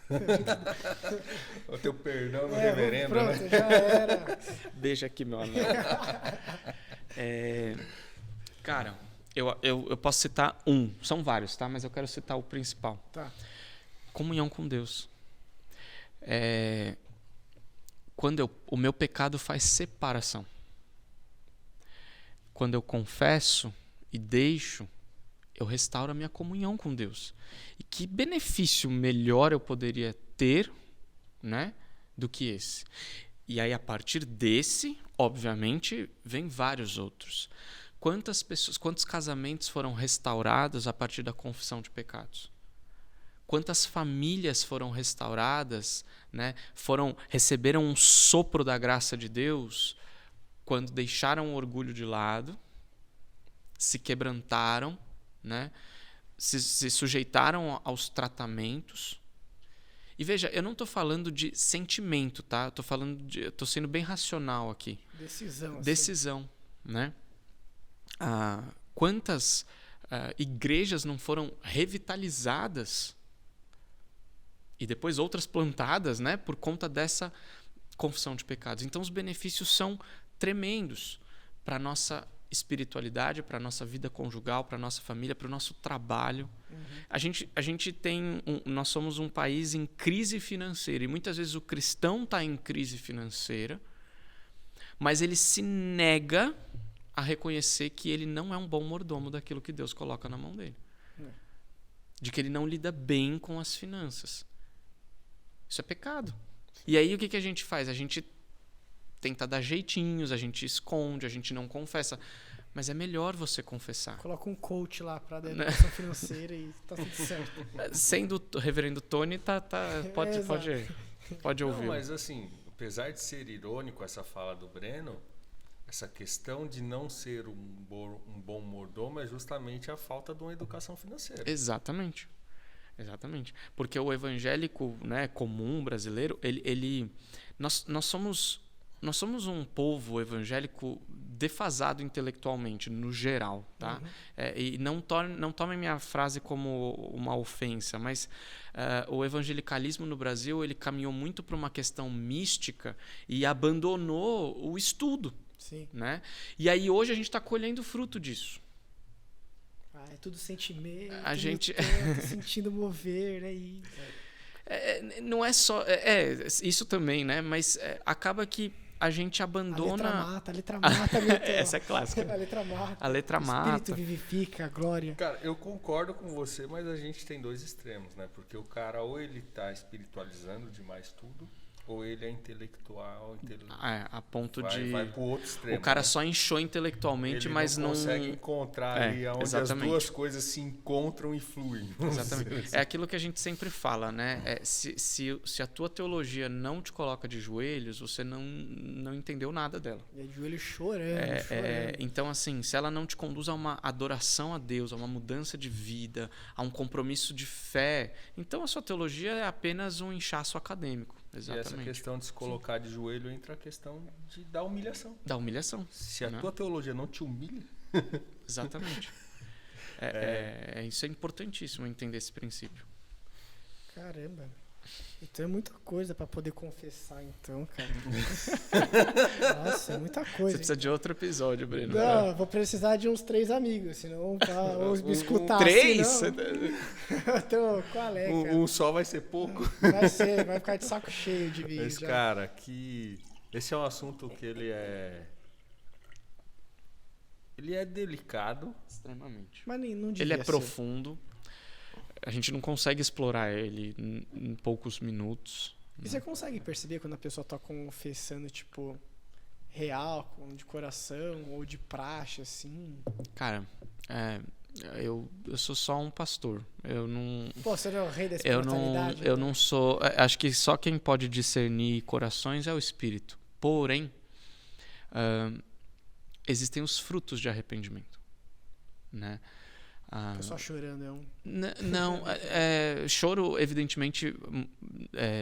O teu perdão no reverendo, pronto, né? Já era. Deixa aqui, meu amigo. Cara, eu posso citar são vários, tá? Mas eu quero citar o principal. Tá. Comunhão com Deus. Quando o meu pecado faz separação. Quando eu confesso e deixo, eu restauro a minha comunhão com Deus. E que benefício melhor eu poderia ter, né, do que esse? E aí, a partir desse, obviamente, vem vários outros. Quantos casamentos foram restaurados a partir da confissão de pecados? Quantas famílias foram restauradas, né, receberam um sopro da graça de Deus quando deixaram o orgulho de lado, se quebrantaram, né, se sujeitaram aos tratamentos. E veja, eu não estou falando de sentimento, tá? Eu estou sendo bem racional aqui. Decisão, né? Quantas igrejas não foram revitalizadas e depois outras plantadas, né, por conta dessa confissão de pecados? Então os benefícios são tremendos para a nossa espiritualidade, para a nossa vida conjugal, para a nossa família, para o nosso trabalho. A gente nós somos um país em crise financeira e muitas vezes o cristão está em crise financeira, mas ele se nega a reconhecer que ele não é um bom mordomo daquilo que Deus coloca na mão dele. De que ele não lida bem com as finanças. Isso é pecado. E aí o que a gente faz? A gente tenta dar jeitinhos, a gente esconde, a gente não confessa. Mas é melhor você confessar. Coloca um coach lá para a educação financeira e tá tudo certo. Sendo o reverendo Tony, pode ouvir. Não, mas assim, apesar de ser irônico essa fala do Breno, essa questão de não ser um bom mordomo é justamente a falta de uma educação financeira. Exatamente. Exatamente. Porque o evangélico, né, comum brasileiro, nós somos um povo evangélico defasado intelectualmente, no geral, tá? E não tomem minha frase como uma ofensa, mas o evangelicalismo no Brasil, ele caminhou muito para uma questão mística e abandonou o estudo. Sim. Né? E aí hoje a gente está colhendo fruto disso. É tudo sentimento, A gente sentindo mover, é isso. Não é só... isso também, né? Mas acaba que a gente abandona... A letra mata. Essa é clássica. A letra mata. A letra mata. O espírito vivifica, a glória. Cara, eu concordo com você, mas a gente tem dois extremos, né? Porque o cara ou ele tá espiritualizando demais tudo, ou ele é intelectual, a ponto de... Vai pro outro extremo. O cara né? só inchou intelectualmente, ele mas não consegue encontrar ali onde exatamente. as duas coisas se encontram e fluem. Exatamente. Assim. É aquilo que a gente sempre fala, né? Se a tua teologia não te coloca de joelhos, você não entendeu nada dela. É de joelho chorando. Então, assim, se ela não te conduz a uma adoração a Deus, a uma mudança de vida, a um compromisso de fé, então a sua teologia é apenas um inchaço acadêmico. Exatamente. E essa questão de se colocar de joelho entra a questão da humilhação. Da humilhação. Se a tua teologia não te humilha... Exatamente. Isso é importantíssimo, entender esse princípio. Caramba. Então é muita coisa pra poder confessar, então, cara. Nossa, é muita coisa. Você precisa de outro episódio, Breno. Não, eu vou precisar de uns 3 amigos, senão ou me escutar. 3? Então, qual é, cara? Um só vai ser pouco. Vai ficar de saco cheio de vídeo. Mas, cara, esse é um assunto que ele é delicado. Extremamente. Mas não devia ele é ser. profundo. A gente não consegue explorar ele em poucos minutos. E você consegue perceber quando a pessoa tá confessando, tipo, real, de coração, ou de praxe, assim? Cara, eu sou só um pastor. Eu não... Pô, você não é o rei da espiritualidade? Eu não sou... Acho que só quem pode discernir corações é o Espírito. Porém, existem os frutos de arrependimento, né? Só chorando Não, choro evidentemente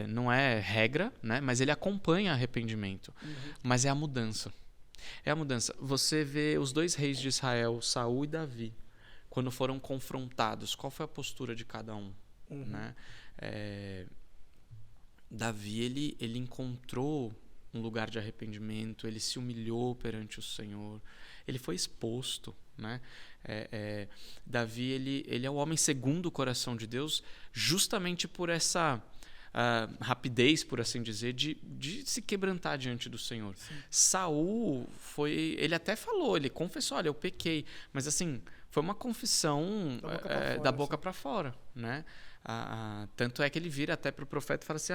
não é regra, né? Mas ele acompanha arrependimento. Mas é a mudança. Você vê os 2 reis de Israel, Saul e Davi, quando foram confrontados, qual foi a postura de cada um? Né? Davi, ele encontrou um lugar de arrependimento, ele se humilhou perante o Senhor, ele foi exposto, né? Davi, ele é o homem segundo o coração de Deus, justamente por essa rapidez, por assim dizer, de se quebrantar diante do Senhor. Sim. Saul ele até falou, ele confessou, olha, eu pequei, mas assim, foi uma confissão da boca para fora, né? Tanto é que ele vira até para o profeta e fala assim,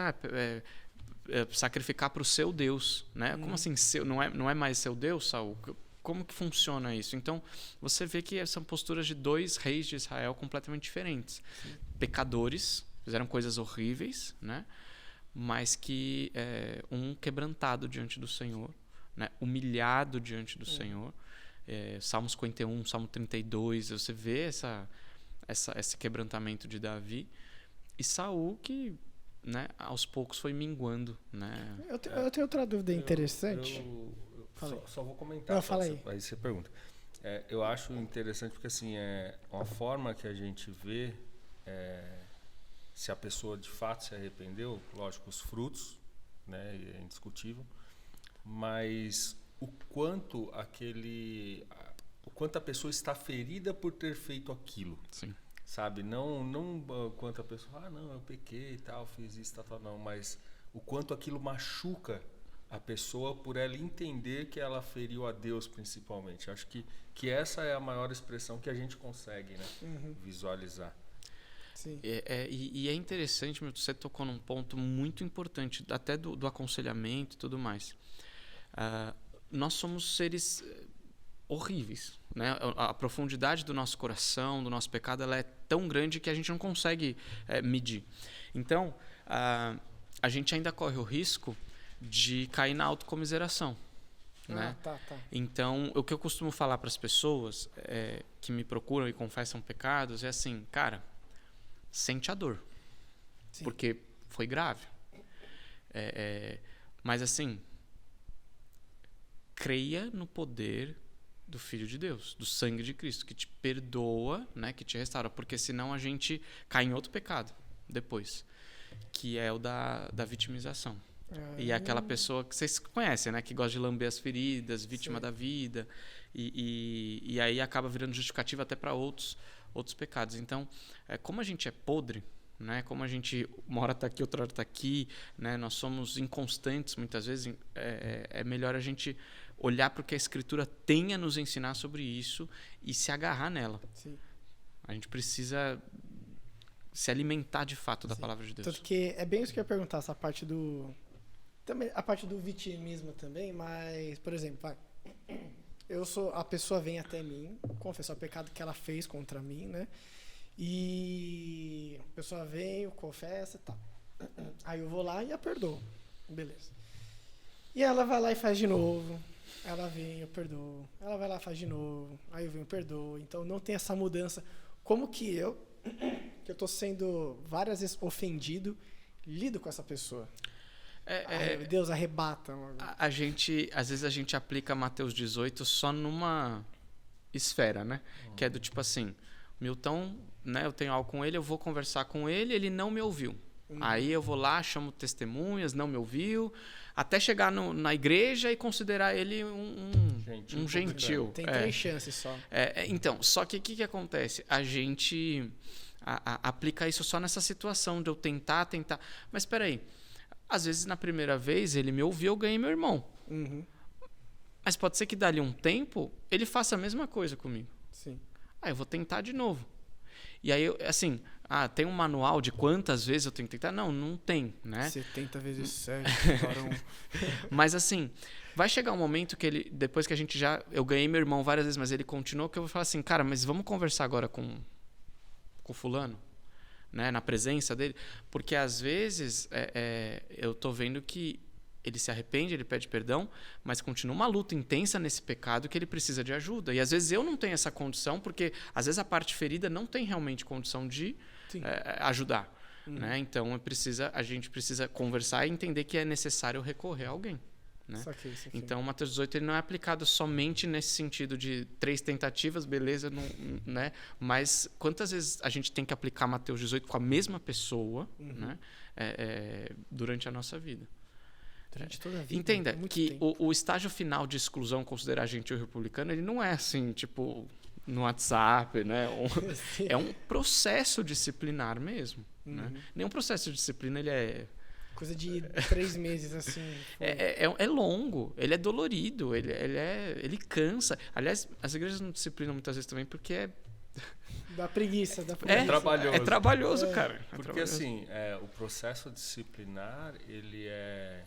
sacrificar para o seu Deus, né? Como assim, não é mais seu Deus, Saul? Como que funciona isso? Então, você vê que são posturas de 2 reis de Israel completamente diferentes. Sim. Pecadores, fizeram coisas horríveis, né? Mas que um quebrantado diante do Senhor, né? Humilhado diante do Senhor. Salmo 51, Salmo 32, você vê esse quebrantamento de Davi. E Saul que, né, aos poucos foi minguando, né? Eu tenho outra dúvida interessante. Só vou comentar. Não, fala aí. Aí você pergunta. Eu acho interessante porque assim, uma forma que a gente vê se a pessoa de fato se arrependeu, lógico, os frutos, né, é indiscutível, mas o quanto a pessoa está ferida por ter feito aquilo. Sim. Sabe? Não quanto a pessoa, não, eu pequei e tal, fiz isso, tal, não, mas o quanto aquilo machuca a pessoa por ela entender que ela feriu a Deus principalmente. Acho que essa é a maior expressão que a gente consegue, né? Visualizar. Sim. E é interessante, você tocou num ponto muito importante, até do aconselhamento e tudo mais. Nós somos seres horríveis, né? A profundidade do nosso coração, do nosso pecado, ela é tão grande que a gente não consegue medir. Então, a gente ainda corre o risco de cair na autocomiseração, né? Tá. Então, o que eu costumo falar para as pessoas que me procuram e confessam pecados é assim, cara, sente a dor. Sim. Porque foi grave. Mas assim, creia no poder do Filho de Deus, do sangue de Cristo, que te perdoa, né, que te restaura. Porque senão a gente cai em outro pecado depois, que é o da vitimização. E é aquela pessoa que vocês conhecem, né? Que gosta de lamber as feridas, vítima da vida. E aí acaba virando justificativa até para outros pecados. Então, como a gente é podre, né? Como a gente uma hora está aqui, outra hora está aqui, né? Nós somos inconstantes muitas vezes. É melhor a gente olhar para o que a Escritura tem a nos ensinar sobre isso e se agarrar nela. Sim. A gente precisa se alimentar de fato da palavra de Deus. Tanto que é bem isso que eu ia perguntar, essa parte do... Também, a parte do vitimismo também, mas, por exemplo, a pessoa vem até mim, confessar o pecado que ela fez contra mim, né? E a pessoa vem, confessa e tal. Aí eu vou lá e a perdoo. Beleza. E ela vai lá e faz de novo. Ela vem, eu perdoo. Ela vai lá e faz de novo. Aí eu venho, eu perdoo. Então não tem essa mudança. Como que eu tô sendo várias vezes ofendido, lido com essa pessoa? Deus arrebata. Às vezes a gente aplica Mateus 18 só numa esfera, né? Que é do tipo assim, Milton, né? Eu tenho algo com ele, eu vou conversar com ele, ele não me ouviu. Aí eu vou lá, chamo testemunhas, não me ouviu, até chegar na igreja e considerar ele um gentil. Tem 3 chances só. Então, só que o que acontece? A gente aplica isso só nessa situação de eu tentar. Mas espera aí. Às vezes, na primeira vez, ele me ouviu, eu ganhei meu irmão. Uhum. Mas pode ser que dali um tempo, ele faça a mesma coisa comigo. Sim. Aí eu vou tentar de novo. E aí, assim, tem um manual de quantas vezes eu tenho que tentar? Não tem, né? 70 vezes 7, varão. Mas assim, vai chegar um momento que ele, depois que eu ganhei meu irmão várias vezes, mas ele continuou, que eu vou falar assim, cara, mas vamos conversar agora com fulano? Né, na presença dele, porque às vezes eu tô vendo que ele se arrepende, ele pede perdão, mas continua uma luta intensa nesse pecado que ele precisa de ajuda. E às vezes eu não tenho essa condição, porque às vezes a parte ferida não tem realmente condição de ajudar. Né? Então a gente precisa conversar e entender que é necessário recorrer a alguém. Né? Saquei. Então, o Mateus 18 ele não é aplicado somente nesse sentido de 3 tentativas, beleza, não, né? Mas quantas vezes a gente tem que aplicar Mateus 18 com a mesma pessoa, né? Durante a nossa vida? Durante toda a vida. Entenda que o estágio final de exclusão, considerar gentil republicano, ele não é assim, tipo, no WhatsApp, né? É um processo disciplinar mesmo. Né? Nenhum processo de disciplina ele é... Coisa de 3 meses, assim. É longo, ele é dolorido, ele cansa. Aliás, as igrejas não disciplinam muitas vezes também porque Dá preguiça. É trabalhoso. É trabalhoso, cara. Porque assim, o processo disciplinar, ele é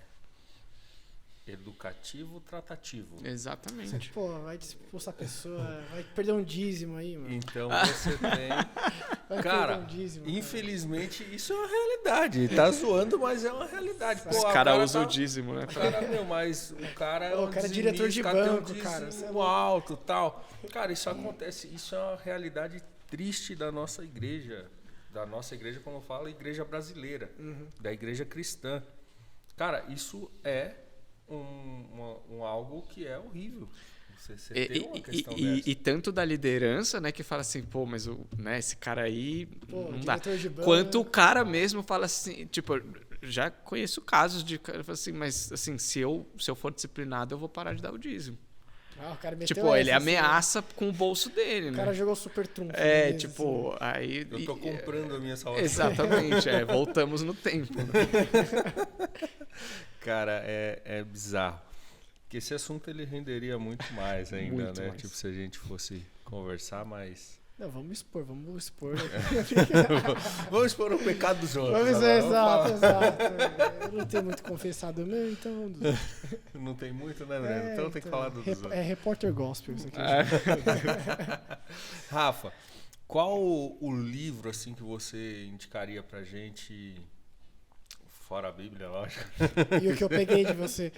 educativo, tratativo. Exatamente. Pô, vai expulsar a pessoa, vai perder um dízimo aí, mano. Então você tem... Cara, infelizmente isso é uma realidade. Tá zoando, mas é uma realidade. Os caras usam o dízimo, né? Mas o cara é o cara é diretor de banco, cara. Alto, tal. Cara, isso acontece. Isso é uma realidade triste da nossa igreja. Da nossa igreja, como eu falo, igreja brasileira. Da igreja cristã. Cara, isso é algo que é horrível. Você tem uma questão dessa. E tanto da liderança, né, que fala assim, pô, mas né, esse cara aí não dá. Quanto o cara mesmo fala assim, tipo, já conheço casos de cara fala assim, mas assim, se eu for disciplinado, eu vou parar de dar o dízimo. O cara meteu tipo, ele ameaça com o bolso dele, né? O cara jogou super trunfo. Tipo, assim. Aí... Eu tô comprando a minha salvação. Exatamente, voltamos no tempo. Né? Cara, é bizarro. Porque esse assunto ele renderia muito mais ainda, muito né? mais. Tipo, se a gente fosse conversar, mas... Não, vamos expor. Vamos expor o pecado dos outros. Exato. Eu não tenho muito confessado meu, então... Não tem muito, né, Breno? Então tem que falar dos outros. É repórter gospel isso aqui. Rafa, qual o livro assim que você indicaria pra gente... Fora a Bíblia, lógico. E o que eu peguei de você.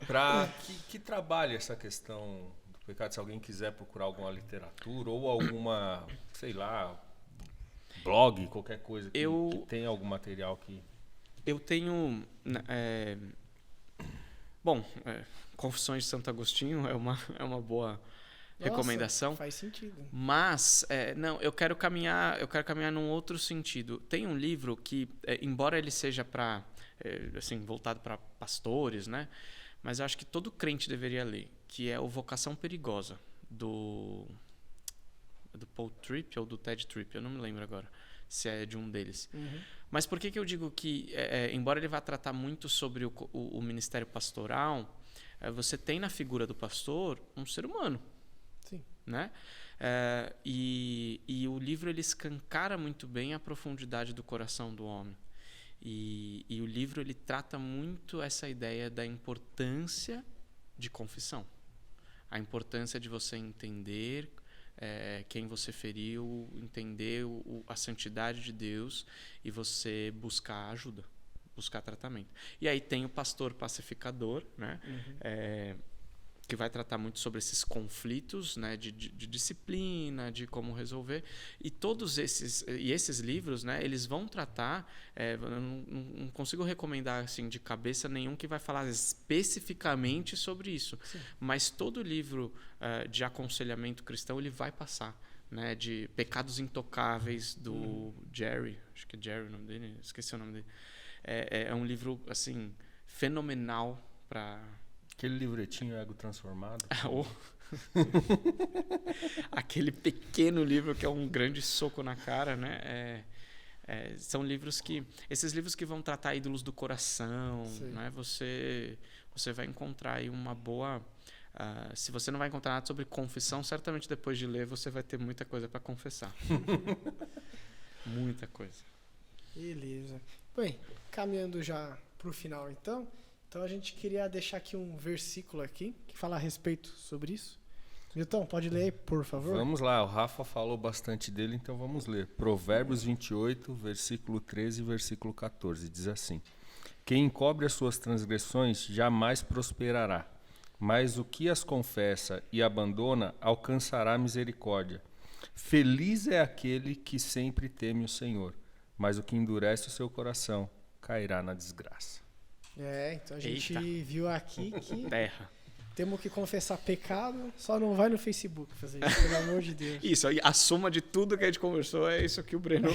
Para que trabalhe essa questão do pecado, se alguém quiser procurar alguma literatura ou alguma, sei lá, blog, qualquer coisa que tem algum material que... Eu tenho... Confissões de Santo Agostinho é uma boa recomendação. Faz sentido. Mas, eu quero caminhar num outro sentido. Tem um livro que, embora ele seja voltado para pastores, né? Mas eu acho que todo crente deveria ler, que é o Vocação Perigosa, do Paul Tripp ou do Ted Tripp, eu não me lembro agora se é de um deles. Uhum. Mas por que eu digo que, embora ele vá tratar muito sobre o ministério pastoral, você tem na figura do pastor um ser humano. Sim. Né? E o livro ele escancara muito bem a profundidade do coração do homem. E o livro ele trata muito essa ideia da importância de confissão. A importância de você entender quem você feriu, entender a santidade de Deus e você buscar ajuda, buscar tratamento. E aí tem o pastor pacificador, né? Uhum. Que vai tratar muito sobre esses conflitos, né, de disciplina, de como resolver. E todos esses livros, né, eles vão tratar... eu não consigo recomendar assim, de cabeça nenhum que vai falar especificamente sobre isso. Sim. Mas todo livro de aconselhamento cristão ele vai passar. Né, de Pecados Intocáveis, do Jerry. Acho que é Jerry o nome dele. Esqueci o nome dele. É um livro assim, fenomenal para... Aquele livretinho Ego Transformado. Aquele pequeno livro que é um grande soco na cara, né? São livros que... Esses livros que vão tratar ídolos do coração, né? Você vai encontrar aí uma boa... se você não vai encontrar nada sobre confissão, certamente depois de ler você vai ter muita coisa para confessar. Muita coisa. Beleza. Bem, caminhando já para o final então a gente queria deixar aqui um versículo aqui que fala a respeito sobre isso. Milton, pode ler, por favor? Vamos lá, o Rafa falou bastante dele, então vamos ler. Provérbios 28, versículo 13 e versículo 14, diz assim: Quem encobre as suas transgressões jamais prosperará, mas o que as confessa e abandona alcançará misericórdia. Feliz é aquele que sempre teme o Senhor, mas o que endurece o seu coração cairá na desgraça. Então a gente viu aqui que temos que confessar pecado, só não vai no Facebook fazer isso, pelo amor de Deus. Isso, a soma de tudo que a gente conversou é isso que o Breno...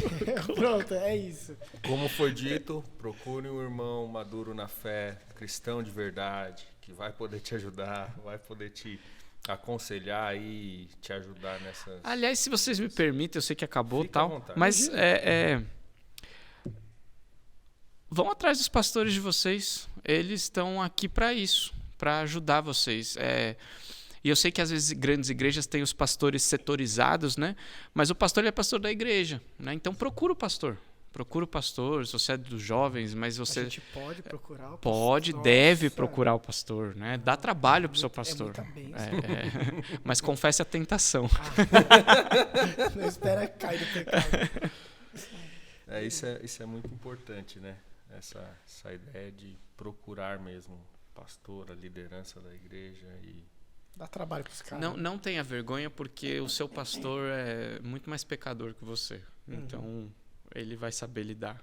Pronto, é isso. Como foi dito, procure um irmão maduro na fé, cristão de verdade, que vai poder te ajudar, vai poder te aconselhar e te ajudar nessas... Aliás, se vocês me permitem, eu sei que acabou e tal, mas vão atrás dos pastores de vocês. Eles estão aqui para isso, para ajudar vocês. E eu sei que às vezes grandes igrejas têm os pastores setorizados, né? Mas o pastor ele é pastor da igreja, né? Então procura o pastor. Procura o pastor, se você é dos jovens, mas você... A gente pode procurar o pastor. Pode, deve procurar o pastor, né? Dá trabalho pro seu pastor. Mas confesse a tentação. Não espera cair do pecado. Isso é muito importante, né? Essa ideia de procurar mesmo o pastor, a liderança da igreja e... Dá trabalho pros caras. Não tenha vergonha, porque o seu pastor é muito mais pecador que você. Então, ele vai saber lidar.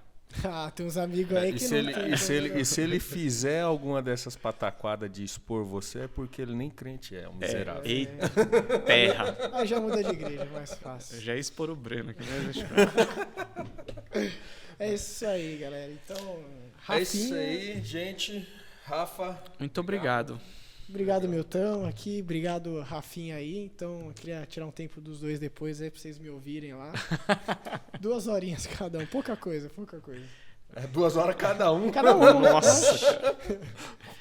Tem uns amigos aí que não tem. E se ele fizer alguma dessas pataquadas de expor você, é porque ele nem crente é, um miserável. Eita, terra. Aí já muda de igreja, mais fácil. Já ia expor o Breno aqui, né? É isso aí, galera. Então, Rafinha... É isso aí, gente. Rafa. Muito obrigado. Obrigado, Milton, aqui. Obrigado, Rafinha aí. Então, eu queria tirar um tempo dos dois depois aí pra vocês me ouvirem lá. 2 horinhas cada um. Pouca coisa. 2 horas cada um. Nossa.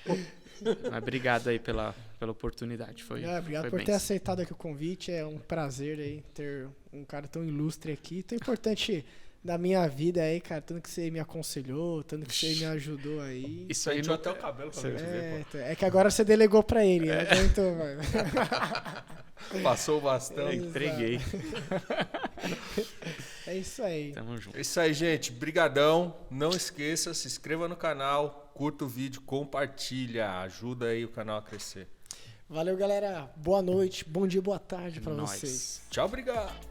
Mas obrigado aí pela oportunidade. Obrigado por ter aceitado aqui o convite. É um prazer aí ter um cara tão ilustre aqui. Tão importante da minha vida aí, cara. Tanto que você me aconselhou, tanto que você me ajudou aí. Isso aí não até o cabelo pra gente ver, pô. É que agora você delegou pra ele, né? Então, Passou o bastão. Eu entreguei. É isso aí. Tamo junto. É isso aí, gente. Brigadão. Não esqueça, se inscreva no canal, curta o vídeo, compartilha. Ajuda aí o canal a crescer. Valeu, galera. Boa noite, bom dia, boa tarde pra Nós. vocês. Tchau, obrigado.